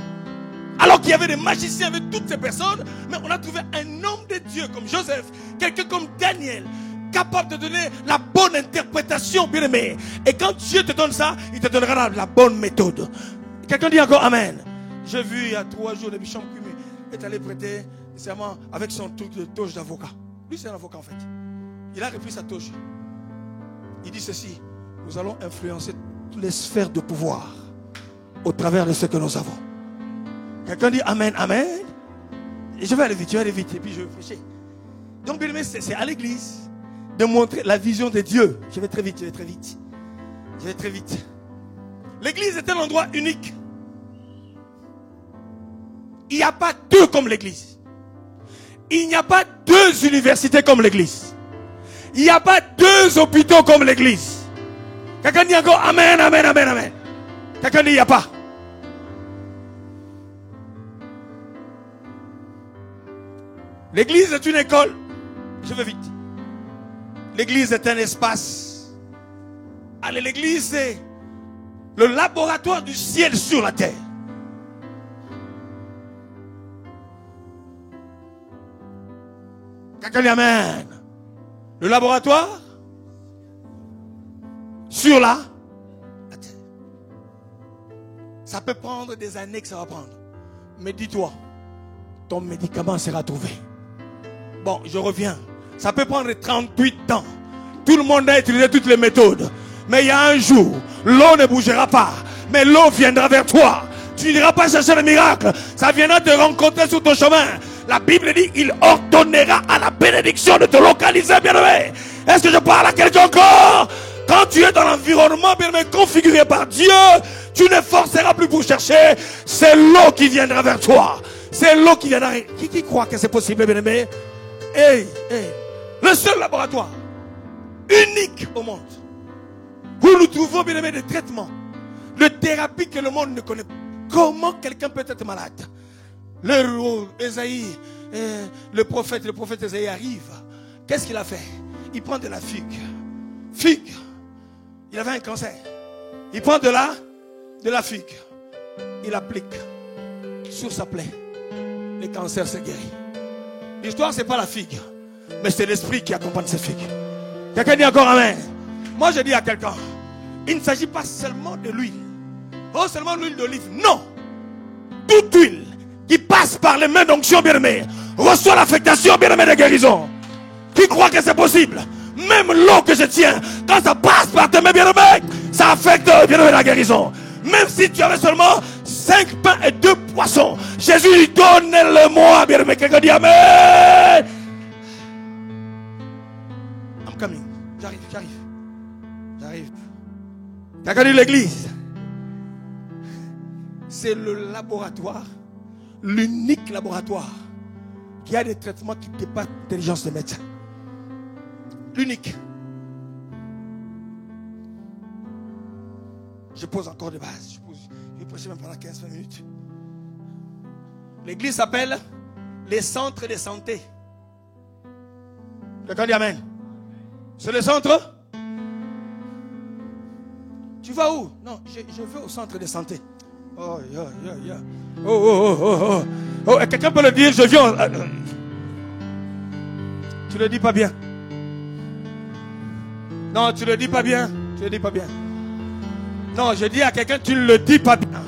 Alors qu'il y avait des magiciens avec toutes ces personnes, mais on a trouvé un homme de Dieu comme Joseph, quelqu'un comme Daniel, capable de donner la bonne interprétation, bien aimé. Et quand Dieu te donne ça, il te donnera la bonne méthode. Quelqu'un dit encore Amen. J'ai vu il y a 3 jours le Bishop Kwame est allé prêter serment avec son truc de toge d'avocat. Lui c'est un avocat en fait. Il a repris sa toge. Il dit ceci: nous allons influencer toutes les sphères de pouvoir au travers de ce que nous avons. Quelqu'un dit Amen, Amen. Et je vais aller vite, et puis je vais prêcher. Donc bien aimé, c'est à l'église de montrer la vision de Dieu. Je vais très vite. L'église est un endroit unique. Il n'y a pas 2 comme l'église. Il n'y a pas 2 universités comme l'église. Il n'y a pas 2 hôpitaux comme l'église. Quelqu'un dit encore Amen, Amen, Amen, Amen. Quelqu'un dit il n'y a pas. L'église est une école. Je vais vite. L'église est un espace. Allez, l'église c'est le laboratoire du ciel sur la terre. Quelqu'un dit Amen. Le laboratoire sur la terre. Ça peut prendre des années que ça va prendre. Mais dis-toi, ton médicament sera trouvé. Bon, je reviens. Ça peut prendre 38 ans. Tout le monde a utilisé toutes les méthodes. Mais il y a un jour, l'eau ne bougera pas. Mais l'eau viendra vers toi. Tu n'iras pas chercher le miracle. Ça viendra te rencontrer sur ton chemin. La Bible dit, il ordonnera à la bénédiction de te localiser, bien-aimé. Est-ce que je parle à quelqu'un encore? Quand tu es dans l'environnement, bien-aimé, configuré par Dieu, tu ne forceras plus pour chercher. C'est l'eau qui viendra vers toi. C'est l'eau qui viendra. Qui croit que c'est possible, bien-aimé? Hey. Le seul laboratoire unique au monde où nous trouvons, bien aimé, des traitements, de thérapies que le monde ne connaît pas. Comment quelqu'un peut être malade? Le prophète Esaïe arrive. Qu'est-ce qu'il a fait? Il prend de la figue. Il avait un cancer. Il prend de la figue. Il applique sur sa plaie. Le cancer se guérit. L'histoire, c'est pas la figue, mais c'est l'esprit qui accompagne cette figue. Quelqu'un dit encore Amen. Moi, je dis à quelqu'un, il ne s'agit pas seulement de l'huile. Oh, seulement l'huile d'olive. Non. Toute huile qui passe par les mains d'onction, bien-aimé, reçoit l'affectation, bien-aimé, de guérison. Qui croit que c'est possible? Même l'eau que je tiens, quand ça passe par tes mains, bien-aimé, ça affecte, bien-aimé, la guérison. Même si tu avais seulement 5 pains et 2 poissons, Jésus lui donne le moi, bien-aimé. Quelqu'un dit Amen. I'm coming. J'arrive. Quelqu'un dit l'église. C'est le laboratoire, l'unique laboratoire qui a des traitements qui dépassent l'intelligence des médecins. L'unique. Je pose encore des bases. Je vais prêcher même pendant 15-20 minutes. L'église s'appelle les centres de santé. Quelqu'un dit Amen. C'est le centre. Tu vas où? Non, je vais au centre de santé. Oh. Quelqu'un peut le dire, je viens. Tu le dis pas bien. Non, tu le dis pas bien. Non, je dis à quelqu'un, tu ne le dis pas bien.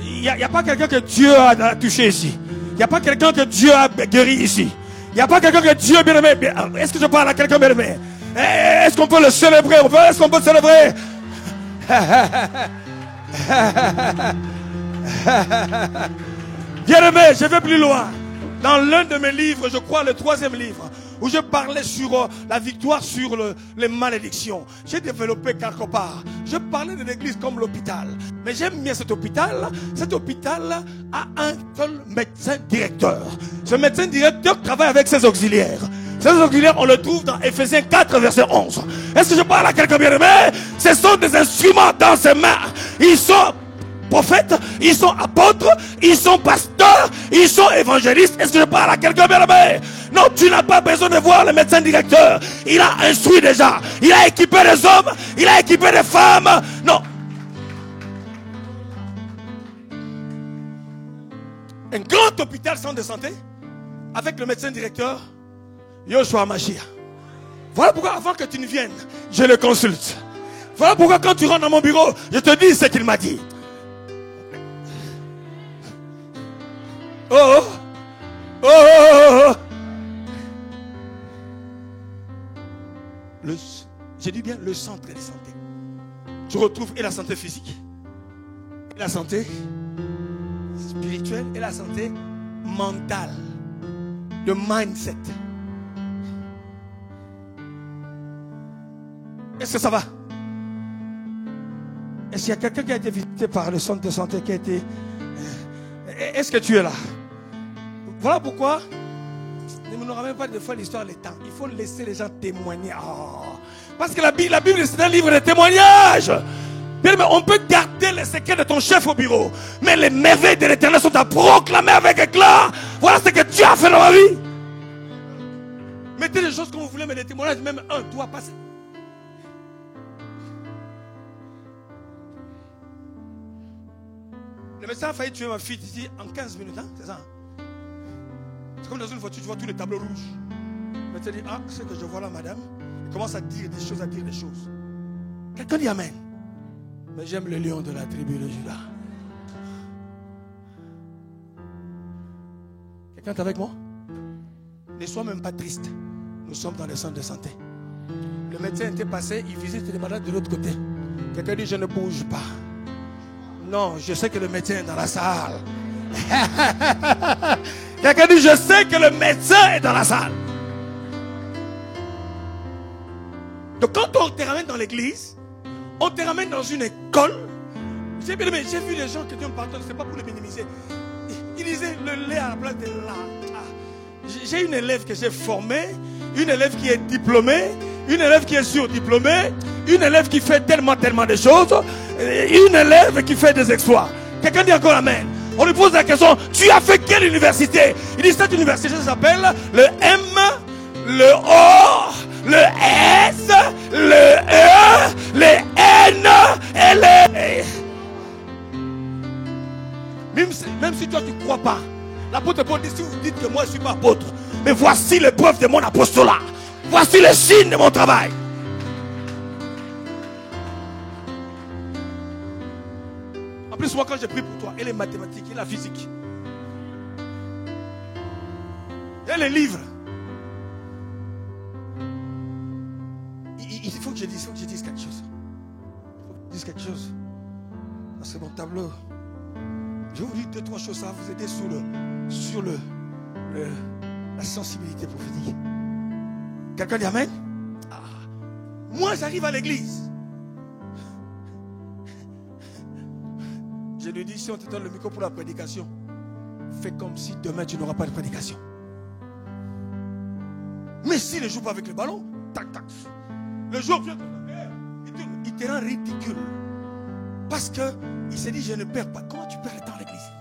Il n'y a pas quelqu'un que Dieu a touché ici. Il n'y a pas quelqu'un que Dieu a guéri ici. Il n'y a pas quelqu'un que Dieu a bien aimé. Est-ce que je parle à quelqu'un bien aimé? Est-ce qu'on peut le célébrer? Est-ce qu'on peut le célébrer? Bien aimé, je vais plus loin. Dans l'un de mes livres, je crois le 3e livre, où je parlais sur la victoire sur les malédictions. J'ai développé quelque part. Je parlais de l'église comme l'hôpital. Mais j'aime bien cet hôpital. Cet hôpital a un seul médecin directeur. Ce médecin directeur travaille avec ses auxiliaires. Ces auxiliaires, on le trouve dans Ephésiens 4, verset 11. Est-ce que je parle à quelqu'un bien aimé? Ce sont des instruments dans ses mains. Ils sont prophètes, ils sont apôtres, ils sont pasteurs, ils sont évangélistes. Est-ce que je parle à quelqu'un bien aimé? Non, tu n'as pas besoin de voir le médecin directeur. Il a instruit déjà. Il a équipé des hommes, il a équipé des femmes. Non. Un grand hôpital centre de santé avec le médecin directeur, Yoshua Mashiach. Voilà pourquoi avant que tu ne viennes, je le consulte. Voilà pourquoi quand tu rentres dans mon bureau, je te dis ce qu'il m'a dit. Oh, oh, oh, oh, oh. J'ai dit bien le centre de santé. Tu retrouves et la santé physique, et la santé spirituelle, et la santé mentale, le mindset. Est-ce que ça va? Est-ce qu'il y a quelqu'un qui a été visité par le centre de santé qui a été... Est-ce que tu es là? Voilà pourquoi ne nous ramène pas de fois l'histoire les temps. Il faut laisser les gens témoigner. Oh. Parce que la Bible c'est un livre de témoignages. Bien, mais on peut garder les secrets de ton chef au bureau, mais les merveilles de l'Éternel sont à proclamer avec éclat. Voilà ce que tu as fait dans ma vie. Mettez les choses comme vous voulez, mais les témoignages, même un doit passer. Le médecin a failli tuer ma fille ici en 15 minutes, hein? C'est ça? C'est comme dans une voiture, tu vois tous les tableaux rouges. Le médecin dit, ah, c'est que je vois là, madame. Il commence à dire des choses, Quelqu'un dit amen. Mais j'aime le lion de la tribu de Juda. Quelqu'un est avec moi? Ne sois même pas triste. Nous sommes dans les centres de santé. Le médecin était passé, il visite les malades de l'autre côté. Quelqu'un dit, je ne bouge pas. Non, je sais que le médecin est dans la salle. Quelqu'un dit, je sais que le médecin est dans la salle. Donc quand on te ramène dans l'église, on te ramène dans une école. J'ai vu les gens qui Dieu me pardonne, c'est pas pour les minimiser. Ils disaient le lait à la place de la. J'ai une élève que j'ai formée, une élève qui est diplômée, une élève qui est surdiplômée, une élève qui fait tellement de choses, une élève qui fait des exploits. Quelqu'un dit encore amen. On lui pose la question, tu as fait quelle université? Il dit, cette université s'appelle le M, le O, le S, le E, le N et le... Même si toi tu ne crois pas, l'apôtre Paul dit, si vous dites que moi je ne suis pas apôtre, mais voici les preuves de mon apostolat. Voici les signes de mon travail. En plus, moi quand j'ai pris pour toi, et les mathématiques, et la physique, et les livres, il faut que je dise quelque chose. Il faut que je dise quelque chose. Parce que mon tableau, je vais vous dire 2-3 choses, ça va vous aider sur la sensibilité prophétique. Quelqu'un dit amen? Moi j'arrive à l'église. Je lui dis, si on te donne le micro pour la prédication, fais comme si demain tu n'auras pas de prédication. Mais s'il ne joue pas avec le ballon, tac tac. Le jour vient, il te rend ridicule. Parce qu'il s'est dit, je ne perds pas. Comment tu perds le temps à l'église?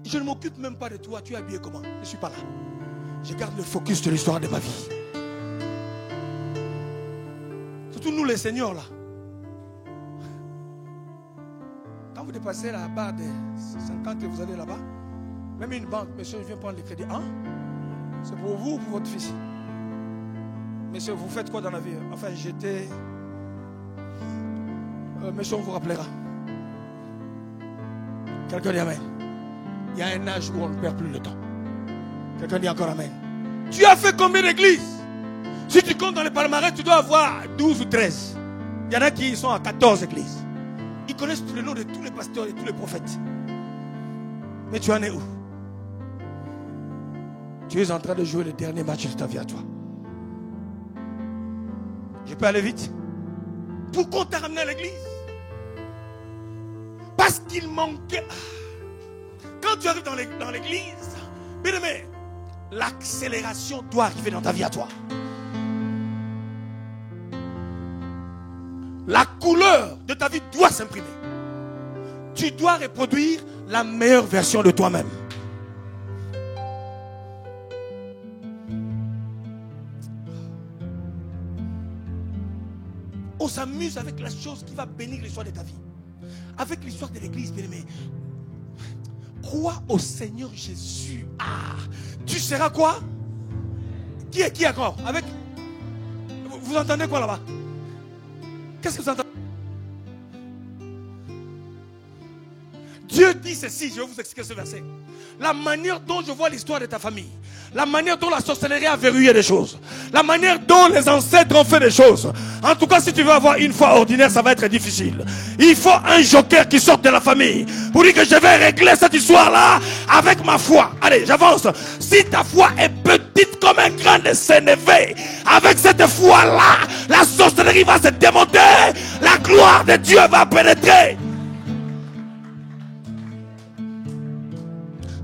Je ne m'occupe même pas de toi. Tu es habillé comment? Je ne suis pas là. Je garde le focus de l'histoire de ma vie. Surtout nous les seniors là. Quand vous dépassez la barre des 50 et vous allez là-bas, même une banque, monsieur, je viens prendre le crédit. Hein? C'est pour vous ou pour votre fils? Monsieur, vous faites quoi dans la vie? Enfin, j'étais... monsieur, on vous rappellera. Quelqu'un dit amen. Il y a un âge où on ne perd plus le temps. Quelqu'un dit encore amen. Tu as fait combien d'églises? Si tu comptes dans les palmarès, tu dois avoir 12 ou 13. Il y en a qui sont à 14 églises. Ils connaissent le nom de tous les pasteurs et tous les prophètes. Mais tu en es où? Tu es en train de jouer le dernier match de ta vie à toi. Je peux aller vite? Pourquoi on t'a ramené à l'église? Parce qu'il manquait. Quand tu arrives dans l'église, bien aimé, l'accélération doit arriver dans ta vie à toi. La couleur de ta vie doit s'imprimer. Tu dois reproduire la meilleure version de toi-même. On s'amuse avec la chose qui va bénir l'histoire de ta vie. Avec l'histoire de l'église, bien aimé. Crois au Seigneur Jésus. Ah, tu seras quoi? Qui est encore? Avec. Vous entendez quoi là-bas? Qu'est-ce que vous entendez? Dieu dit ceci, je vais vous expliquer ce verset. La manière dont je vois l'histoire de ta famille, la manière dont la sorcellerie a verrouillé des choses, la manière dont les ancêtres ont fait des choses. En tout cas, si tu veux avoir une foi ordinaire, ça va être difficile. Il faut un joker qui sorte de la famille pour dire que je vais régler cette histoire-là avec ma foi. Allez, j'avance. Si ta foi est petite comme un grain de sénévé, avec cette foi-là, la sorcellerie va se démonter, la gloire de Dieu va pénétrer.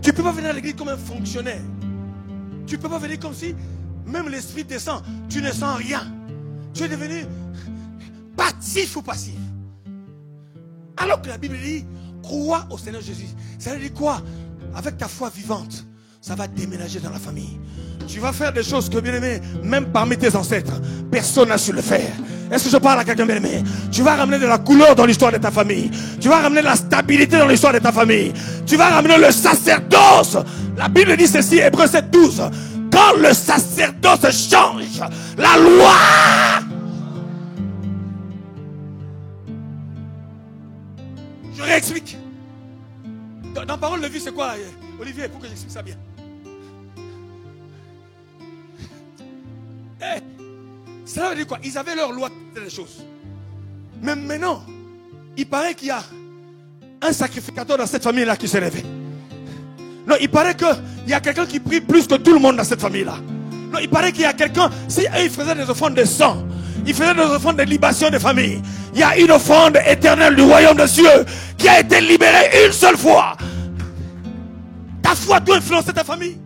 Tu ne peux pas venir à l'église comme un fonctionnaire. Tu ne peux pas venir comme si même l'esprit descend. Tu ne sens rien. Tu es devenu passif ou passif. Alors que la Bible dit, crois au Seigneur Jésus. Ça veut dire quoi? Avec ta foi vivante, ça va déménager dans la famille. Tu vas faire des choses que, bien aimé, même parmi tes ancêtres, personne n'a su le faire. Est-ce que je parle à quelqu'un, bien aimé? Tu vas ramener de la couleur dans l'histoire de ta famille. Tu vas ramener de la stabilité dans l'histoire de ta famille. Tu vas ramener le sacerdoce. La Bible dit ceci, Hébreux 7:12. Quand le sacerdoce change, la loi. Je réexplique. Dans parole de vie, c'est quoi, Olivier, pour que j'explique ça bien? Ça veut dire quoi? Ils avaient leur loi des choses. Mais maintenant, il paraît qu'il y a un sacrificateur dans cette famille-là qui s'est levé. Non, il paraît qu'il y a quelqu'un qui prie plus que tout le monde dans cette famille-là. Non, il paraît qu'il y a quelqu'un, si eux ils faisaient des offrandes de sang, ils faisaient des offrandes de libation de famille, il y a une offrande éternelle du royaume des cieux qui a été libérée une seule fois. Ta foi doit influencer ta famille.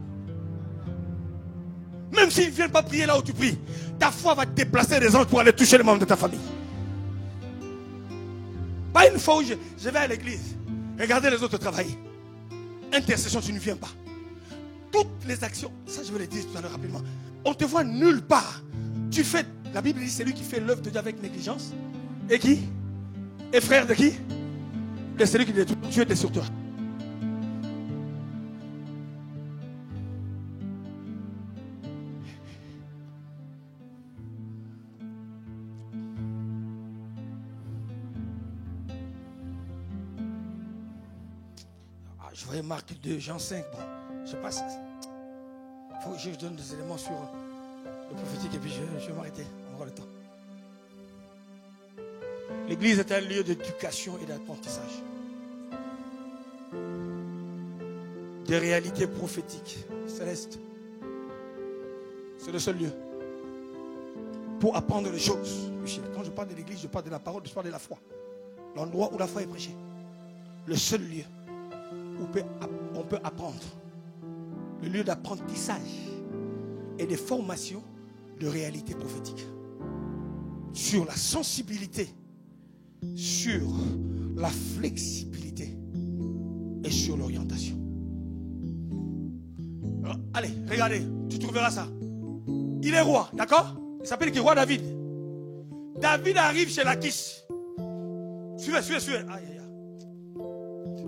Même s'ils ne viennent pas prier là où tu pries, ta foi va déplacer des anges pour aller toucher les membres de ta famille. Pas une fois où je vais à l'église, regarder les autres travailler. Intercession, tu ne viens pas. Toutes les actions, ça je vais le dire tout à l'heure rapidement, on te voit nulle part. Tu fais, la Bible dit, c'est lui qui fait l'œuvre de Dieu avec négligence. Et qui? Et frère de qui? De celui qui dit, Dieu était sur toi. Je voyais Marc 2, Jean 5. Bon, je sais pas si. Il faut que je donne des éléments sur le prophétique et puis je vais m'arrêter. On aura le temps. L'église est un lieu d'éducation et d'apprentissage. Des réalités prophétiques, célestes. C'est le seul lieu pour apprendre les choses. Quand je parle de l'église, je parle de la parole, je parle de la foi. L'endroit où la foi est prêchée. Le seul lieu où on peut apprendre. Le lieu d'apprentissage et de formation de réalité prophétique. Sur la sensibilité, sur la flexibilité et sur l'orientation. Alors, allez, regardez, tu trouveras ça. Il est roi, d'accord? Il s'appelle qui? Roi David. David arrive chez Lachish. Suivez.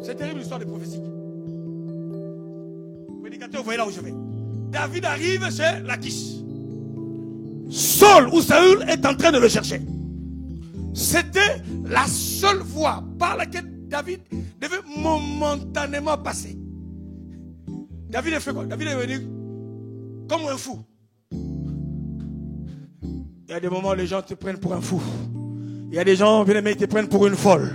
C'est terrible l'histoire des prophéties. Prédicateur, vous voyez là où je vais. David arrive chez Lachish. Saul ou Saül est en train de le chercher. C'était la seule voie par laquelle David devait momentanément passer. David a fait quoi? David est venu comme un fou. Il y a des moments où les gens te prennent pour un fou. Il y a des gens, bien aimés, ils te prennent pour une folle.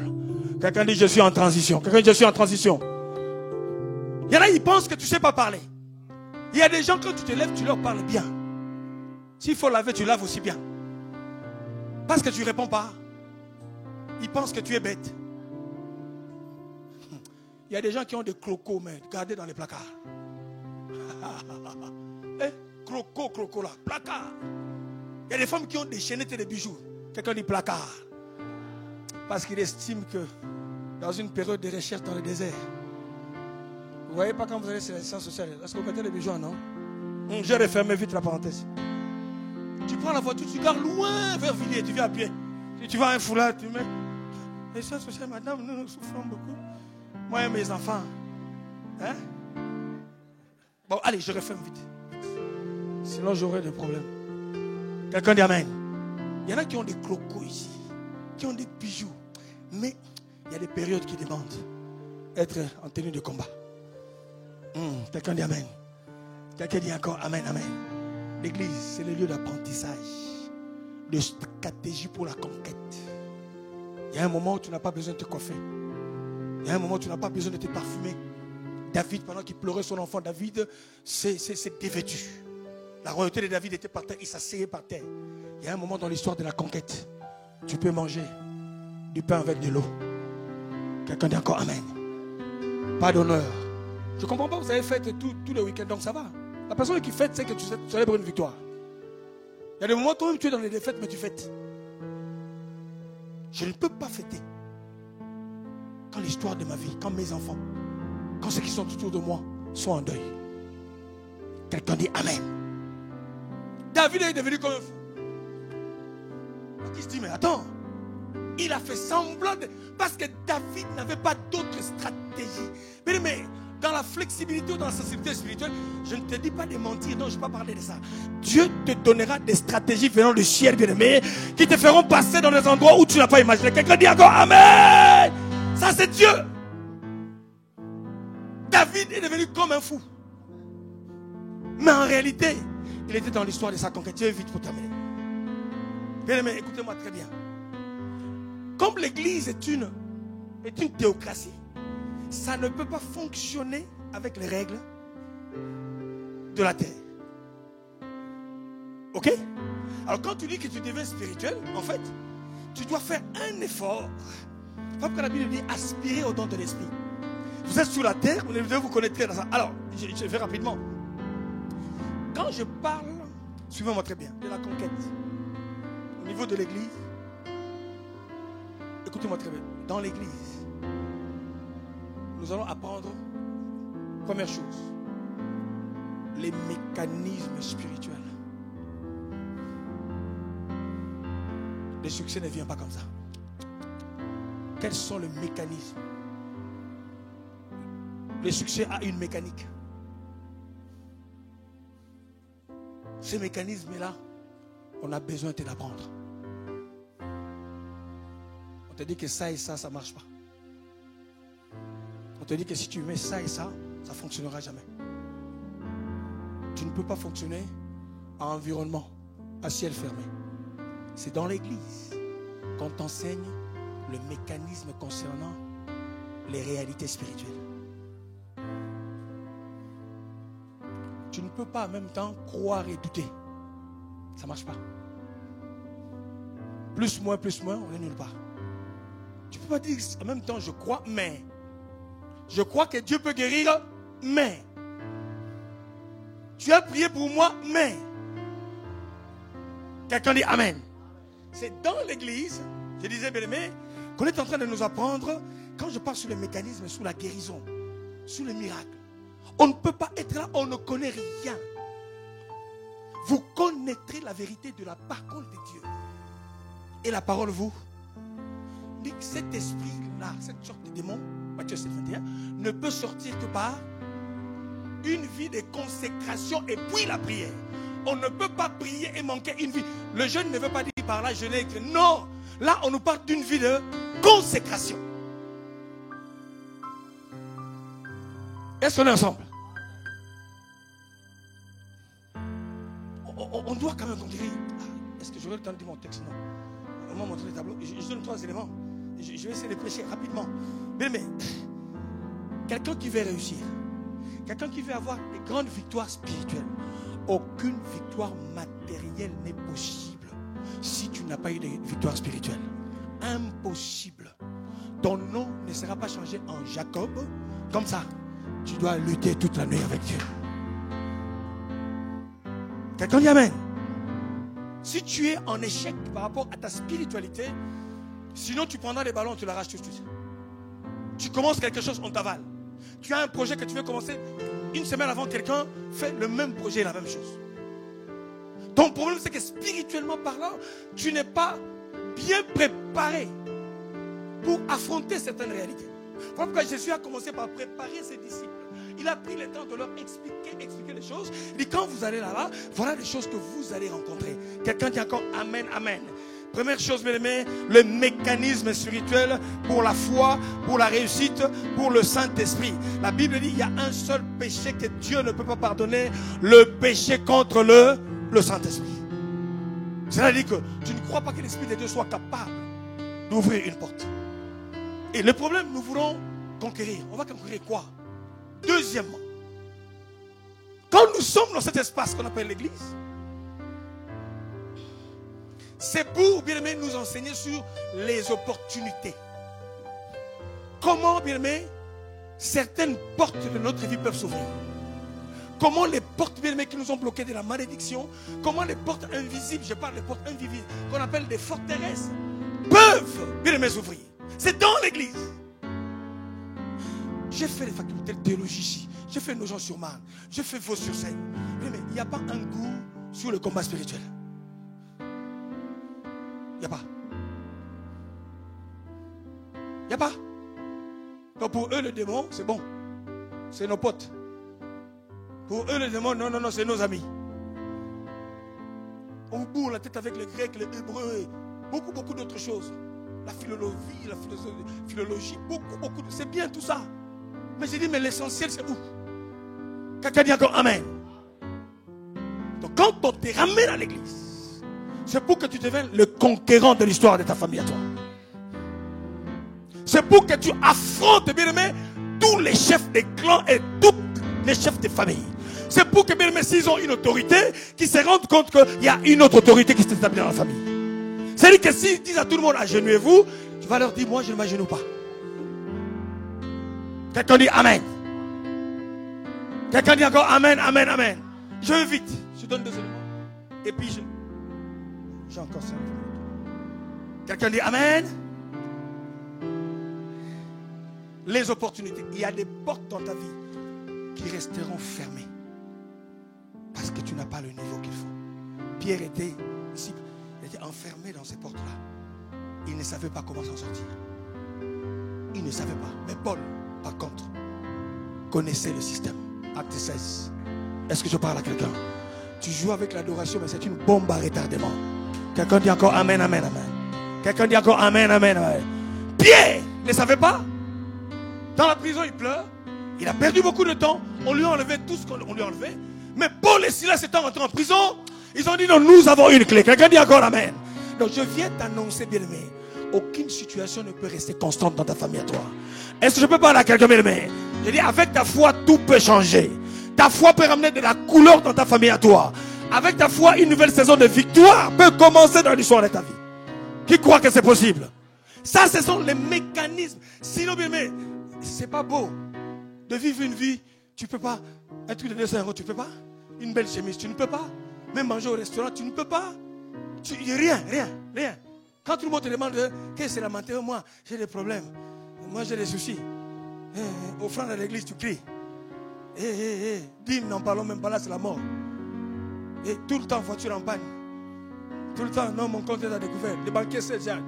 Quelqu'un dit je suis en transition. Quelqu'un dit je suis en transition. Il y en a, ils pensent que tu ne sais pas parler. Il y a des gens, quand tu te lèves, tu leur parles bien. S'il faut laver, tu laves aussi bien. Parce que tu ne réponds pas. Ils pensent que tu es bête. Il y a des gens qui ont des crocos, mais gardés dans les placards. Croco là, placard. Il y a des femmes qui ont des chaînettes et des bijoux. Quelqu'un dit placard. Parce qu'il estime que dans une période de recherche dans le désert, vous ne voyez pas quand vous allez sur l'assistance sociale, est-ce que vous mettez les bijoux, non? Je referme vite la parenthèse. Tu prends la voiture, tu gares loin vers Villiers, tu viens à pied. Si tu vas à un foulard, tu mets. L'assistance sociale, madame, nous souffrons beaucoup. Moi et mes enfants. Hein? Bon, allez, je referme vite. Sinon, j'aurai des problèmes. Quelqu'un dit amen. Il y en a qui ont des crocos ici, qui ont des bijoux. Mais il y a des périodes qui demandent être en tenue de combat. Quelqu'un dit amen. Quelqu'un dit encore amen, amen. L'église, c'est le lieu d'apprentissage, de stratégie pour la conquête. Il y a un moment où tu n'as pas besoin de te coiffer. Il y a un moment où tu n'as pas besoin de te parfumer. David, pendant qu'il pleurait son enfant, David s'est dévêtu. La royauté de David était par terre, il s'asseyait par terre. Il y a un moment dans l'histoire de la conquête, tu peux manger du pain avec de l'eau. Quelqu'un dit encore amen. Pas d'honneur. Je ne comprends pas, vous avez fêté tous les week-ends, donc ça va. La personne qui fête, c'est que tu célèbres une victoire. Il y a des moments, toi-même, tu es dans les défaites, mais tu fêtes. Je ne peux pas fêter quand l'histoire de ma vie, quand mes enfants, quand ceux qui sont autour de moi sont en deuil. Quelqu'un dit amen. David est devenu comme un fou. Il se dit, mais attends, il a fait semblant de... Parce que David n'avait pas d'autre stratégie. Mais dans la flexibilité ou dans la sensibilité spirituelle, je ne te dis pas de mentir, non, je ne vais pas parler de ça. Dieu te donnera des stratégies venant du ciel, bien-aimé, qui te feront passer dans des endroits où tu n'as pas imaginé. Quelqu'un dit encore amen. Ça, c'est Dieu. David est devenu comme un fou. Mais en réalité, il était dans l'histoire de sa conquête. Je vais vite pour terminer. Bien-aimé, écoutez-moi très bien. Comme l'église est une théocratie, ça ne peut pas fonctionner avec les règles de la terre. Ok? Alors quand tu dis que tu deviens spirituel, en fait, tu dois faire un effort. Comme la Bible dit, aspirer au don de l'esprit. Vous êtes sur la terre, vous devez vous connaître dans ça. Alors, je vais rapidement. Quand je parle, suivez-moi très bien, de la conquête, au niveau de l'église, écoutez-moi très bien, dans l'église, nous allons apprendre, première chose, les mécanismes spirituels. Le succès ne vient pas comme ça. Quels sont les mécanismes? Le succès a une mécanique. Ces mécanismes-là, on a besoin de l'apprendre. On te dit que ça et ça, ça ne marche pas. On te dit que si tu mets ça et ça, ça ne fonctionnera jamais. Tu ne peux pas fonctionner en environnement, à ciel fermé. C'est dans l'église qu'on t'enseigne le mécanisme concernant les réalités spirituelles. Tu ne peux pas en même temps croire et douter. Ça ne marche pas. Plus, moins, on est nulle part. Tu ne peux pas dire en même temps je crois, mais. Je crois que Dieu peut guérir, mais. Tu as prié pour moi, mais. Quelqu'un dit amen. C'est dans l'église, je disais bien aimé, qu'on est en train de nous apprendre, quand je parle sur les mécanismes, sur la guérison, sur les miracles. On ne peut pas être là, on ne connaît rien. Vous connaîtrez la vérité de la parole de Dieu. Et la parole vous dit que cet esprit-là, cette sorte de démon, Matthieu 7, 21, ne peut sortir que par une vie de consécration et puis la prière. On ne peut pas prier et manquer une vie. Le jeûne ne veut pas dire par là jeûner. Non, là on nous parle d'une vie de consécration. Est-ce qu'on est ensemble? On doit quand même dire, est-ce que j'aurai le temps de dire mon texte? Non. On va montrer les tableaux. Je donne 3 éléments. Je vais essayer de prêcher rapidement. Mais quelqu'un qui veut réussir, quelqu'un qui veut avoir des grandes victoires spirituelles, aucune victoire matérielle n'est possible si tu n'as pas eu de victoire spirituelle. Impossible. Ton nom ne sera pas changé en Jacob. Comme ça, tu dois lutter toute la nuit avec Dieu. Quelqu'un dit amen. Si tu es en échec par rapport à ta spiritualité, sinon tu prendras les ballons, tu l'arraches tout de suite. Tu commences quelque chose, on t'avale. Tu as un projet que tu veux commencer, une semaine avant, quelqu'un fait le même projet, la même chose. Ton problème, c'est que spirituellement parlant, tu n'es pas bien préparé pour affronter certaines réalités. Pourquoi Jésus a commencé par préparer ses disciples. Il a pris le temps de leur expliquer les choses. Il dit, quand vous allez là-bas, voilà les choses que vous allez rencontrer. Quelqu'un dit encore Amen, Amen. Première chose, bien aimé, le mécanisme spirituel pour la foi, pour la réussite, pour le Saint-Esprit. La Bible dit, il y a un seul péché que Dieu ne peut pas pardonner, le péché contre le Saint-Esprit. C'est-à-dire que tu ne crois pas que l'Esprit de Dieu soit capable d'ouvrir une porte. Et le problème, nous voulons conquérir. On va conquérir quoi? Deuxièmement, quand nous sommes dans cet espace qu'on appelle l'église, c'est pour, bien aimé, nous enseigner sur les opportunités. Comment, bien aimé, certaines portes de notre vie peuvent s'ouvrir. Comment les portes, bien aimé, qui nous ont bloqués de la malédiction, comment les portes invisibles, je parle des portes invisibles, qu'on appelle des forteresses, peuvent, bien aimé, s'ouvrir. C'est dans l'église. J'ai fait les facultés de théologie ici. J'ai fait nos gens sur Marne. J'ai fait Vaux sur Seine. Mais il n'y a pas un goût sur le combat spirituel. Il n'y a pas. Il n'y a pas. Donc pour eux, le démon, c'est bon. C'est nos potes. Pour eux, le démon, non, c'est nos amis. On bourre la tête avec le grec, le hébreu, et beaucoup d'autres choses. La philologie, beaucoup. C'est bien tout ça. Mais j'ai dit, mais l'essentiel, c'est où? Quelqu'un dit encore Amen. Donc quand on te ramène à l'église, c'est pour que tu deviennes le conquérant de l'histoire de ta famille à toi. C'est pour que tu affrontes, bien aimé, tous les chefs des clans et tous les chefs des familles. C'est pour que, bien aimé, s'ils ont une autorité, qu'ils se rendent compte qu'il y a une autre autorité qui s'établit dans la famille. C'est-à-dire que s'ils disent à tout le monde, agenouillez-vous, tu vas leur dire, moi je ne m'agenouille pas. Quelqu'un dit Amen. Quelqu'un dit encore Amen, Amen, Amen. Je vais vite. Je donne 2 éléments. Et puis j'ai encore 5 minutes. Quelqu'un dit Amen. Les opportunités. Il y a des portes dans ta vie qui resteront fermées. Parce que tu n'as pas le niveau qu'il faut. Pierre était disciple. Il était enfermé dans ces portes-là. Il ne savait pas comment s'en sortir. Il ne savait pas. Mais Paul, par contre, connaissait le système. Acte 16. Est-ce que je parle à quelqu'un? Tu joues avec l'adoration, mais c'est une bombe à retardement. Quelqu'un dit encore Amen, Amen, Amen. Quelqu'un dit encore Amen, Amen, Amen. Pierre ne savait pas. Dans la prison, il pleure. Il a perdu beaucoup de temps. On lui a enlevé tout ce qu'on lui a enlevé. Mais Paul et Silas étant rentrés en prison, ils ont dit non, nous avons une clé. Quelqu'un dit encore Amen. Donc je viens t'annoncer, bien-aimé, aucune situation ne peut rester constante dans ta famille à toi. Est-ce que je peux parler à quelqu'un, bien-aimé? Je dis, avec ta foi, tout peut changer. Ta foi peut ramener de la couleur dans ta famille à toi. Avec ta foi, une nouvelle saison de victoire peut commencer dans l'histoire de ta vie. Qui croit que c'est possible? Ça, ce sont les mécanismes. Sinon, bien-aimé, c'est pas beau de vivre une vie. Tu ne peux pas. Un truc de 200 €, tu ne peux pas. Une belle chemise, tu ne peux pas. Même manger au restaurant, tu ne peux pas. Rien. Quand tout le monde te demande qu'est-ce que c'est la menteur, moi, j'ai des problèmes. Moi, j'ai des soucis. Offrande à l'église, tu cries. Dîme, n'en parlons même pas, là, c'est la mort. Et tout le temps, voiture en panne. Tout le temps, non, mon compte est à découvert. Les banquiers, c'est déjà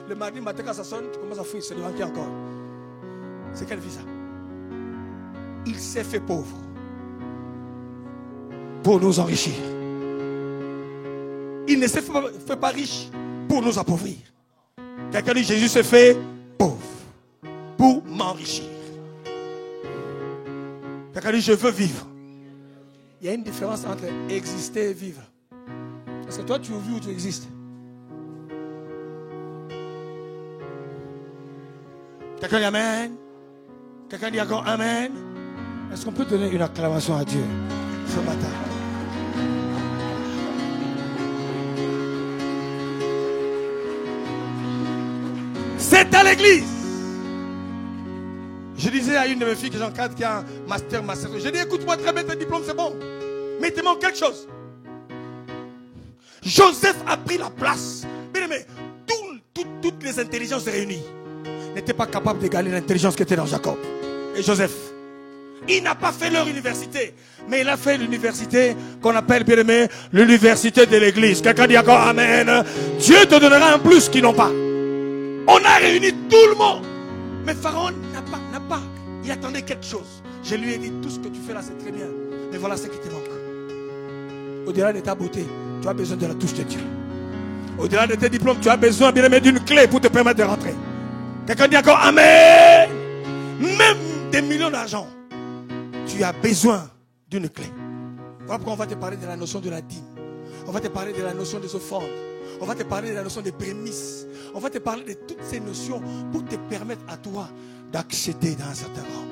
le mardi matin, quand ça sonne, tu commences à fouiller, c'est le banquier encore. C'est quelle vie ça? Il s'est fait pauvre pour nous enrichir. Il ne s'est fait pas riche pour nous appauvrir. Quelqu'un dit Jésus s'est fait pauvre pour m'enrichir. Quelqu'un dit je veux vivre. Il y a une différence entre exister et vivre. Parce que toi tu vis ou tu existes. Quelqu'un dit Amen. Quelqu'un dit encore Amen. Est-ce qu'on peut donner une acclamation à Dieu ce matin? C'est à l'église. Je disais à une de mes filles que j'encadre qui a un master. Je dis écoute-moi très bien, ton diplôme c'est bon. Mais il te manque quelque chose. Joseph a pris la place. Mais toutes les intelligences réunies n'étaient pas capables d'égaler l'intelligence qui était dans Jacob. Et Joseph, il n'a pas fait leur université, mais il a fait l'université qu'on appelle, bien aimé, l'université de l'église. Quelqu'un dit encore Amen. Dieu te donnera un plus qu'ils n'ont pas. On a réuni tout le monde. Mais Pharaon n'a pas. Il attendait quelque chose. Je lui ai dit, tout ce que tu fais là, c'est très bien. Mais voilà ce qui te manque. Au-delà de ta beauté, tu as besoin de la touche de Dieu. Au-delà de tes diplômes, tu as besoin, bien aimé, d'une clé pour te permettre de rentrer. Quelqu'un dit encore Amen. Même des millions d'argent, tu as besoin d'une clé. Voilà pourquoi on va te parler de la notion de la dîme. On va te parler de la notion des offrandes. On va te parler de la notion des prémices. On va te parler de toutes ces notions pour te permettre à toi d'accéder dans un certain rang.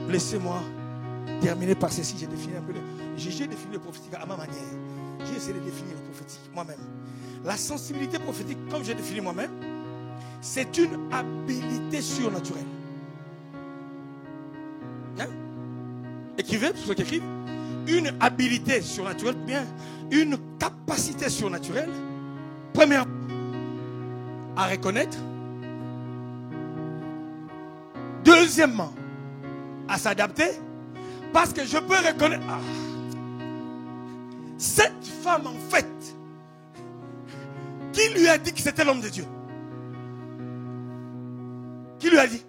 Laissez-moi terminer par ceci. J'ai défini un peu j'ai défini le prophétique à ma manière. J'ai essayé de définir le prophétique moi-même. La sensibilité prophétique, comme j'ai défini moi-même, c'est une habilité surnaturelle. Hein? Écrivez, pour ceux qui écrivent, une habilité surnaturelle, bien, une capacité surnaturelle. Premièrement, à reconnaître. Deuxièmement, à s'adapter. Parce que je peux reconnaître. Ah, cette femme, en fait, qui lui a dit que c'était l'homme de Dieu? Qui lui a dit?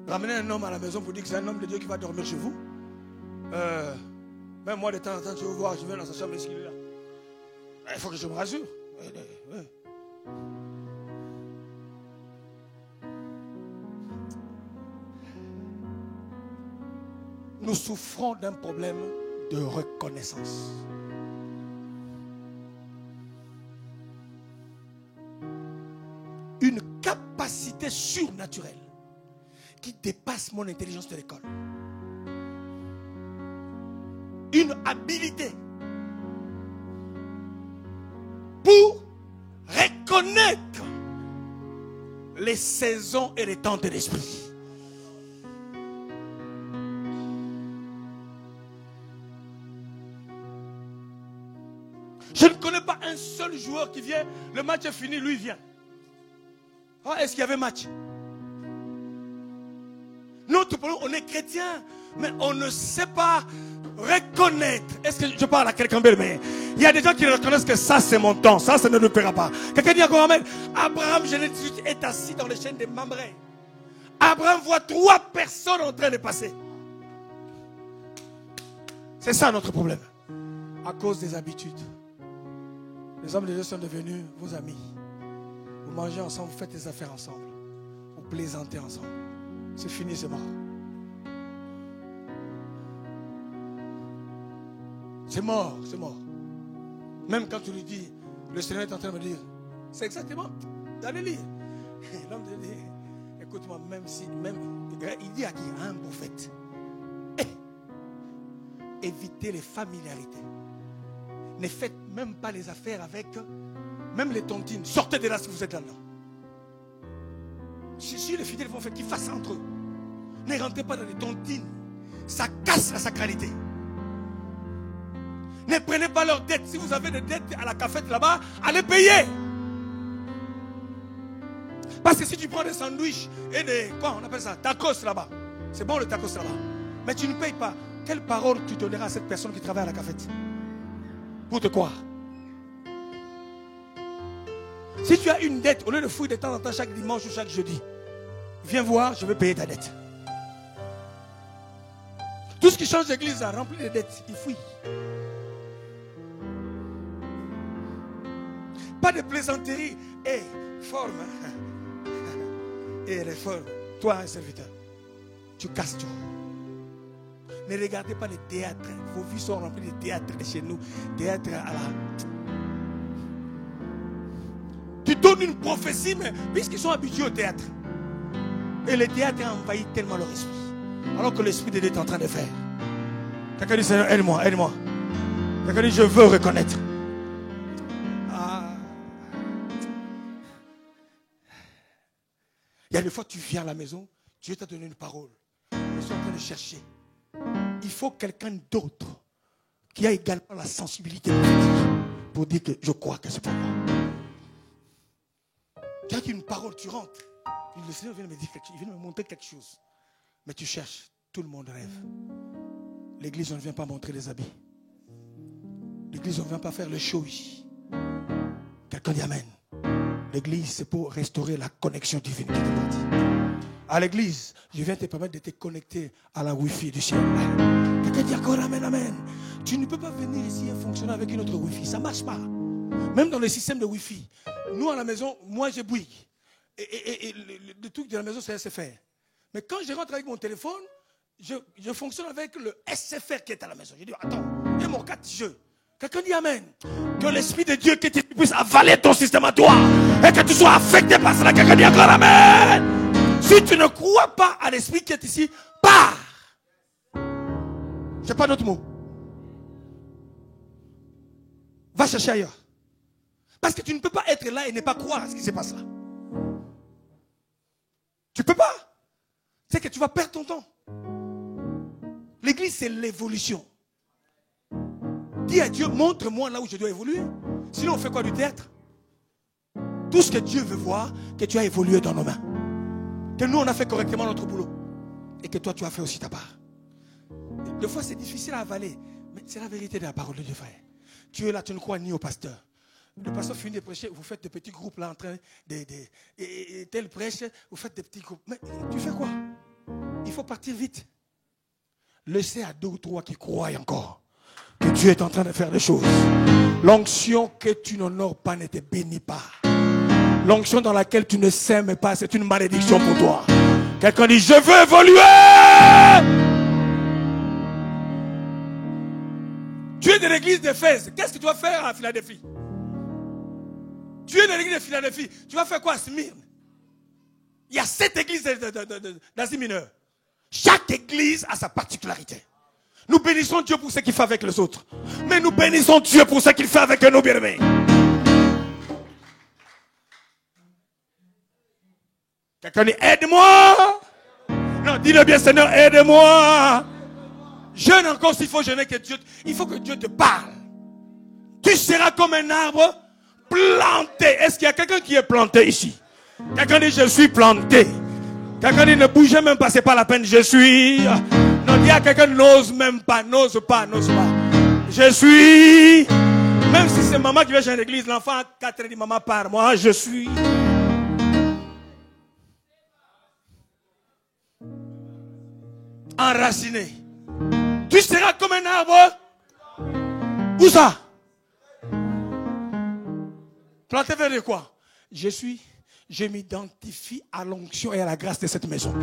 Ramener un homme à la maison pour dire que c'est un homme de Dieu qui va dormir chez vous. Même moi, de temps en temps, je vais voir, je vais dans sa chambre, est-ce qu'il est là? Il faut que je me rassure. Nous souffrons d'un problème de reconnaissance. Une capacité surnaturelle qui dépasse mon intelligence de l'école. Une habilité pour reconnaître les saisons et les temps de l'esprit. Je ne connais pas un seul joueur qui vient, le match est fini, lui vient. Ah, est-ce qu'il y avait match? Nous, on est chrétiens, mais on ne sait pas reconnaître. Est-ce que je parle à quelqu'un de mais il y a des gens qui reconnaissent que ça c'est mon temps, ça ne nous paiera pas. Quelqu'un dit encore Amen. Abraham, Genèse 18, est assis dans les chaînes des Mamré. Abraham voit 3 personnes en train de passer. C'est ça notre problème. À cause des habitudes. Les hommes de Dieu sont devenus vos amis. Vous mangez ensemble, vous faites des affaires ensemble. Vous plaisantez ensemble. C'est fini, c'est mort. C'est mort, c'est mort. Même quand tu lui dis, le Seigneur est en train de me dire, c'est exactement, allez lire. L'homme te dit, écoute-moi, même si, il dit à qui? À un prophète. Évitez les familiarités. Ne faites même pas les affaires avec, même les tontines. Sortez de là si vous êtes là-dedans. Si les fidèles vont faire qu'ils fassent entre eux. Ne rentrez pas dans les tontines. Ça casse la sacralité. Ne prenez pas leurs dettes. Si vous avez des dettes à la cafette là-bas, allez payer. Parce que si tu prends des sandwichs et des, quoi on appelle ça, tacos là-bas. C'est bon le tacos là-bas. Mais tu ne payes pas. Quelle parole tu donneras à cette personne qui travaille à la cafette? Pour te croire. Si tu as une dette, au lieu de fouiller de temps en temps chaque dimanche ou chaque jeudi, viens voir, je vais payer ta dette. Tout ce qui change l'église a rempli de dettes, il fouille. Pas de plaisanterie. Et forme. Et réforme. Toi, un serviteur, tu casses tout. Ne regardez pas les théâtres. Vos vies sont remplies de théâtres de chez nous. Théâtre à la... Tu donnes une prophétie, mais puisqu'ils sont habitués au théâtre. Et le théâtre a envahi tellement leur esprit. Alors que l'esprit de Dieu est en train de faire. Quelqu'un dit, Seigneur, aide-moi, aide-moi. Quelqu'un dit, je veux reconnaître. Il y a des fois, tu viens à la maison, Dieu t'a donné une parole. Ils sont en train de chercher. Il faut quelqu'un d'autre qui a également la sensibilité pour dire que je crois que c'est pour moi. Tu as une parole, tu rentres. Le Seigneur vient me dire quelque chose, il vient me montrer quelque chose. Mais tu cherches, tout le monde rêve. L'église, on ne vient pas montrer les habits. L'église, on ne vient pas faire le show ici. Quelqu'un dit Amen. L'église, c'est pour restaurer la connexion divine qui est partie. À l'église, je viens te permettre de te connecter à la Wi-Fi du ciel. Quelqu'un dit encore amen, amen. Tu ne peux pas venir ici et fonctionner avec une autre Wi-Fi. Ça ne marche pas. Même dans le système de Wi-Fi. Nous, à la maison, moi, j'ai Bouygues. Et le truc de la maison, c'est SFR. Mais quand je rentre avec mon téléphone, je fonctionne avec le SFR qui est à la maison. Je dis, attends, il y a mon 4G. Quelqu'un dit amen. Que l'Esprit de Dieu qui puisse avaler ton système à toi. Et que tu sois affecté par cela. Quelqu'un dit encore amen. Si tu ne crois pas à l'Esprit qui est ici, pars. Je n'ai pas d'autre mot. Va chercher ailleurs. Parce que tu ne peux pas être là et ne pas croire à ce qui se passe là. Tu ne peux pas. C'est que tu vas perdre ton temps. L'église, c'est l'évolution. Dis à Dieu, montre-moi là où je dois évoluer. Sinon, on fait quoi du théâtre? Tout ce que Dieu veut voir, que tu as évolué dans nos mains. Que nous, on a fait correctement notre boulot. Et que toi, tu as fait aussi ta part. Des fois, c'est difficile à avaler. Mais c'est la vérité de la parole de Dieu, frère. Tu es là, tu ne crois ni au pasteur. Le pasteur finit de prêcher, vous faites des petits groupes là en train et tel prêche, vous faites des petits groupes. Mais tu fais quoi? Il faut partir vite. Laissez à 2 ou 3 qui croient encore que Dieu est en train de faire des choses. L'onction que tu n'honores pas ne te bénit pas. L'onction dans laquelle tu ne sèmes pas, c'est une malédiction pour toi. Quelqu'un dit, je veux évoluer. Tu es de l'église d'Éphèse. Qu'est-ce que tu vas faire à Philadelphie? Tu es de l'église de Philadelphie. Tu vas faire quoi à Smyrne? Il y a 7 églises d'Asie mineure. Chaque église a sa particularité. Nous bénissons Dieu pour ce qu'il fait avec les autres. Mais nous bénissons Dieu pour ce qu'il fait avec nous, bien-aimés. Quelqu'un dit, aide-moi. Non, dis-le bien, Seigneur, aide-moi. Jeûne encore s'il faut jeûner que Dieu. Il faut que Dieu te parle. Tu seras comme un arbre planté. Est-ce qu'il y a quelqu'un qui est planté ici? Quelqu'un dit, je suis planté. Quelqu'un dit, ne bougez même pas, c'est pas la peine, je suis. Non, dis à quelqu'un, n'ose même pas, n'ose pas, n'ose pas. Je suis. Même si c'est maman qui vient chez l'église, l'enfant à 4 ans dit, maman, pars, moi, je suis. Enraciné. Tu seras comme un arbre. Où ça? Planté vers de quoi? Je m'identifie à l'onction et à la grâce de cette maison.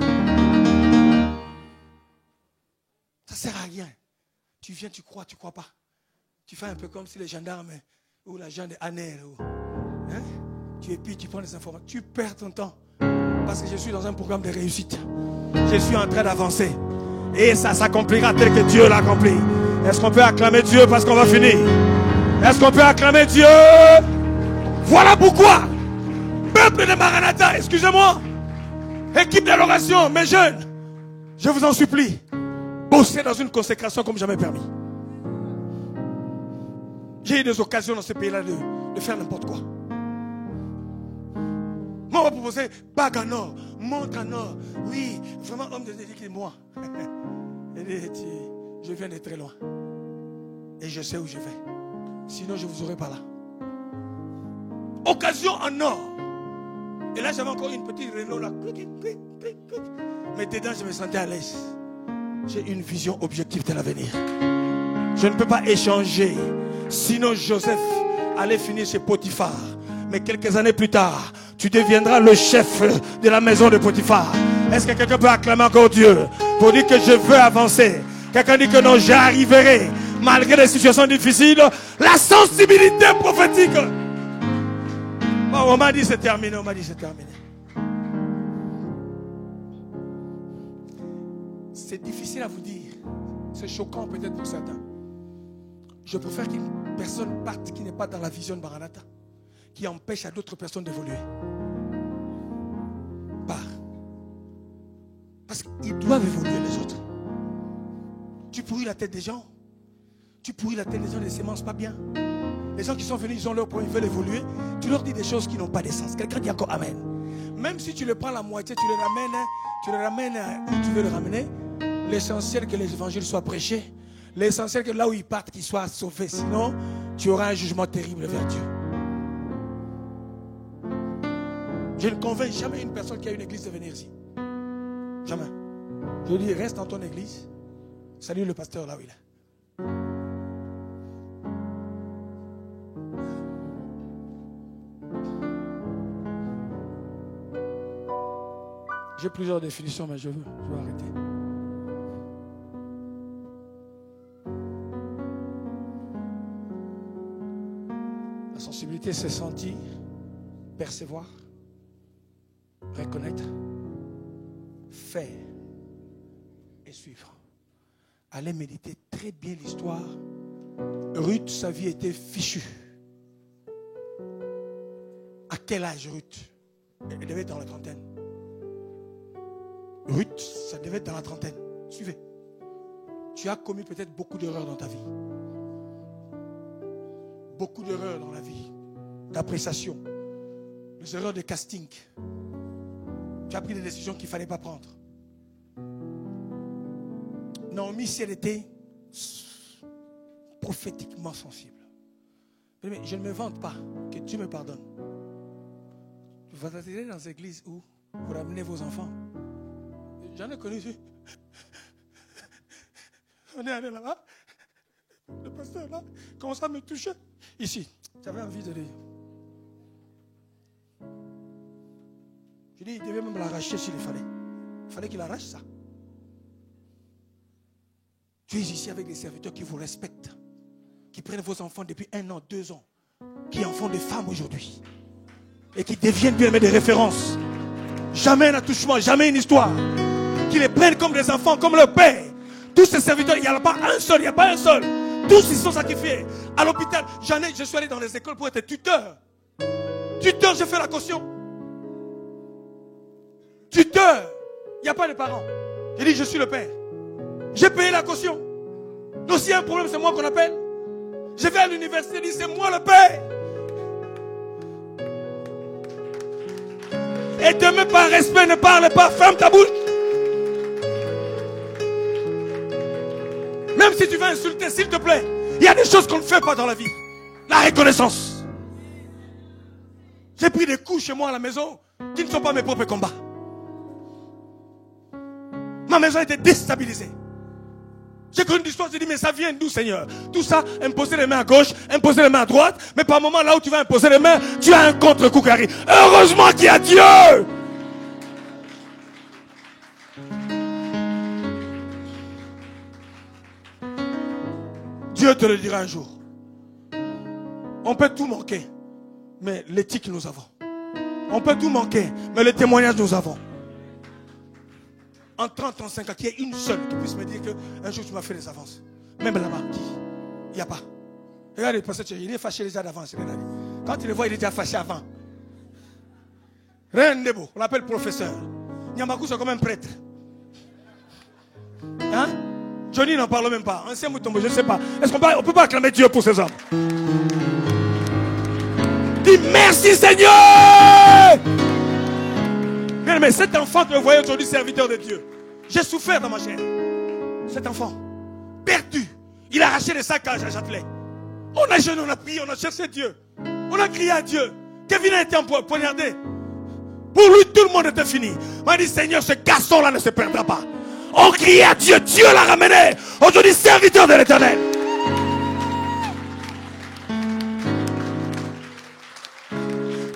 Ça ne sert à rien. Tu viens, tu crois pas. Tu fais un peu comme si les gendarmes ou l'agent de ANER. Hein? Tu épies, tu prends les informations. Tu perds ton temps. Parce que je suis dans un programme de réussite. Je suis en train d'avancer. Et ça s'accomplira tel que Dieu l'a accompli. Est-ce qu'on peut acclamer Dieu parce qu'on va finir? Est-ce qu'on peut acclamer Dieu? Voilà pourquoi, peuple de Maranatha, excusez-moi, équipe d'adoration, mes jeunes, je vous en supplie, bossez dans une consécration comme jamais permis. J'ai eu des occasions dans ce pays-là de faire n'importe quoi. Moi, on va proposer bague en or, montre en or. Oui, vraiment homme de dédicace, moi. Je viens de très loin. Et je sais où je vais. Sinon, je ne vous aurais pas là. Occasion en or. Et là, j'avais encore une petite Renault là. Mais dedans, je me sentais à l'aise. J'ai une vision objective de l'avenir. Je ne peux pas échanger. Sinon, Joseph allait finir chez Potiphar. Mais quelques années plus tard, tu deviendras le chef de la maison de Potiphar. Est-ce que quelqu'un peut acclamer encore Dieu pour dire que je veux avancer? Quelqu'un dit que non, j'arriverai. Malgré les situations difficiles, la sensibilité prophétique. Oh, on m'a dit c'est terminé, on m'a dit c'est terminé. C'est difficile à vous dire. C'est choquant peut-être pour certains. Je préfère qu'une personne parte qui n'est pas dans la vision de Maranatha, qui empêche à d'autres personnes d'évoluer. Part. Parce qu'ils doivent évoluer les autres. Tu pourris la tête des gens. Tu pourris la tête des gens, les semences pas bien. Les gens qui sont venus, ils ont leur point, ils veulent évoluer. Tu leur dis des choses qui n'ont pas de sens. Quelqu'un dit encore amen. Même si tu le prends la moitié, tu le ramènes où tu veux le ramener. L'essentiel que les évangiles soient prêchés. L'essentiel que là où ils partent, qu'ils soient sauvés. Sinon, tu auras un jugement terrible vers Dieu. Je ne convainc jamais une personne qui a une église de venir ici. Jamais. Je lui dis, reste dans ton église. Salue le pasteur là où il est. J'ai plusieurs définitions, mais je veux arrêter. La sensibilité, c'est sentir, percevoir, reconnaître, faire et suivre. Allez méditer très bien l'histoire. Ruth, sa vie était fichue. À quel âge Ruth? Elle devait être dans la trentaine. Ruth, ça devait être dans la trentaine. Suivez. Tu as commis peut-être beaucoup d'erreurs dans ta vie. Beaucoup d'erreurs dans la vie. D'appréciation. Des erreurs de casting. Tu as pris des décisions qu'il ne fallait pas prendre. Naomi, si elle était prophétiquement sensible. Mais je ne me vante pas. Que Dieu me pardonne. Vous allez dans les églises où vous ramenez vos enfants. J'en ai connu. On est allé là-bas. Le pasteur là commence à me toucher. Ici, j'avais envie de dire. Je dis, il devait même l'arracher s'il fallait. Il fallait qu'il arrache ça. Tu es ici avec des serviteurs qui vous respectent, qui prennent vos enfants depuis 1 an, 2 ans, qui en font des femmes aujourd'hui et qui deviennent bien des références. Jamais un attouchement, jamais une histoire. Qui les prennent comme des enfants, comme leur père. Tous ces serviteurs, il n'y en a pas un seul, il n'y a pas un seul. Tous ils sont sacrifiés. À l'hôpital, je suis allé dans les écoles pour être tuteur. Tuteur, j'ai fait la caution. Tuteur, il n'y a pas de parents. J'ai dit, je suis le père. J'ai payé la caution. Donc s'il y a un problème, c'est moi qu'on appelle. Je vais à l'université, je dis, c'est moi le père. Et demain, par respect, ne parle pas, ferme ta bouche. Même si tu veux insulter, s'il te plaît, il y a des choses qu'on ne fait pas dans la vie. La reconnaissance. J'ai pris des coups chez moi à la maison qui ne sont pas mes propres combats. Ma maison était déstabilisée. J'ai connu une histoire, j'ai dit, mais ça vient d'où, Seigneur? Tout ça, imposer les mains à gauche, imposer les mains à droite, mais par moment, là où tu vas imposer les mains, tu as un contre-coup qui arrive. Heureusement qu'il y a Dieu! Dieu te le dira un jour. On peut tout manquer, mais l'éthique nous avons. On peut tout manquer, mais le témoignage nous avons. En 30, 35 ans, qu'il y ait une seule qui puisse me dire qu'un jour tu m'as fait des avances. Même là-bas, qui? Il n'y a pas. Regardez, il est fâché déjà d'avance. Quand il le voit, il est déjà fâché avant. Rien n'est beau. On l'appelle professeur. Nyamakou, c'est comme un prêtre. Hein? Johnny n'en parle même pas. Ancien mouton, je ne sais pas. Est-ce qu'on ne peut pas acclamer Dieu pour ces hommes? Dis merci Seigneur! Bien, mais cet enfant que vous voyez aujourd'hui, serviteur de Dieu, j'ai souffert dans ma chair. Cet enfant, perdu, il a arraché les sacs à Châtelet. On a jeûné, on a prié, on a cherché Dieu. On a crié à Dieu. Kevin a été poignardé. Pour lui, tout le monde était fini. On a dit, Seigneur, ce garçon-là ne se perdra pas. On criait à Dieu, Dieu l'a ramené. Aujourd'hui, serviteur de l'Éternel.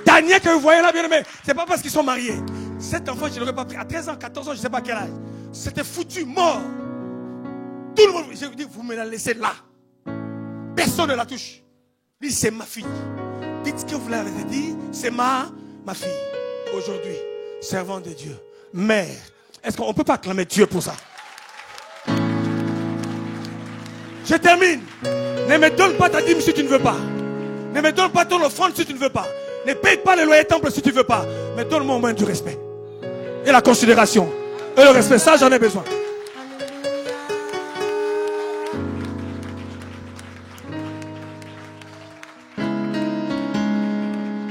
Daniel que vous voyez là, bien aimé, c'est pas parce qu'ils sont mariés. Cet enfant, je ne l'aurais pas pris. À 13 ans, 14 ans, je ne sais pas quel âge. C'était foutu, mort. Tout le monde, je vous dis, vous me la laissez là. Personne ne la touche. Dit, c'est ma fille. Dites ce que vous l'avez dit, c'est ma fille. Aujourd'hui, servant de Dieu, mère. Est-ce qu'on ne peut pas acclamer Dieu pour ça? Je termine. Ne me donne pas ta dîme si tu ne veux pas. Ne me donne pas ton offrande si tu ne veux pas. Ne paye pas le loyer temple si tu ne veux pas. Mais donne-moi au moins du respect. Et la considération. Et le respect, ça j'en ai besoin.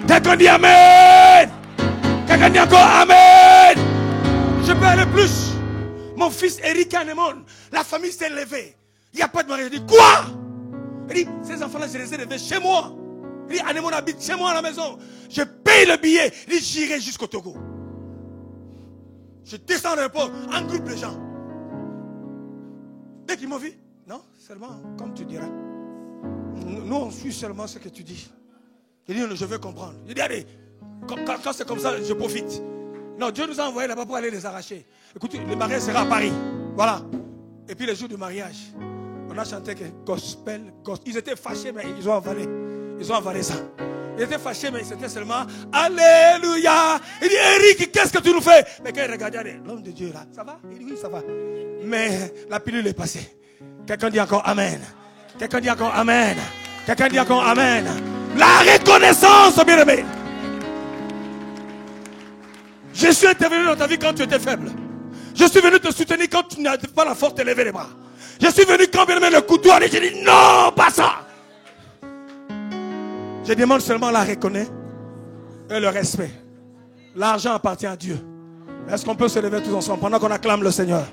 Quelqu'un dit Amen. Quelqu'un dit encore Amen. Je peux aller plus. Mon fils Eric Anemon, la famille s'est levée. Il n'y a pas de mariage. Il dit quoi? Il dit, ces enfants-là, je les ai élevés chez moi. Il dit, Anémone habite chez moi à la maison. Je paye le billet. Il dit, j'irai jusqu'au Togo. Je descends dans l'aéroport, en groupe de gens. Dès qu'ils m'ont vu, non, seulement comme tu diras. Nous, on suit seulement ce que tu dis. Il dit, je veux comprendre. Il dit, allez, quand c'est comme ça, je profite. Non, Dieu nous a envoyés là-bas pour aller les arracher. Écoutez, le mariage sera à Paris. Voilà. Et puis le jour du mariage, on a chanté que gospel. Ils étaient fâchés, mais ils ont avalé ça. Ils étaient fâchés, mais c'était seulement Alléluia. Il dit, Eric, qu'est-ce que tu nous fais? Mais quand il regardait, l'homme de Dieu là, ça va? Il dit, oui, ça va. Mais la pilule est passée. Quelqu'un dit encore Amen. Quelqu'un dit encore Amen. Quelqu'un dit encore Amen. La reconnaissance, bien-aimé. Je suis intervenu dans ta vie quand tu étais faible. Je suis venu te soutenir quand tu n'avais pas la force de lever les bras. Je suis venu quand bien-aimé le couteau allait. J'ai dit non, pas ça. Je demande seulement la reconnaissance et le respect. L'argent appartient à Dieu. Est-ce qu'on peut se lever tous ensemble pendant qu'on acclame le Seigneur?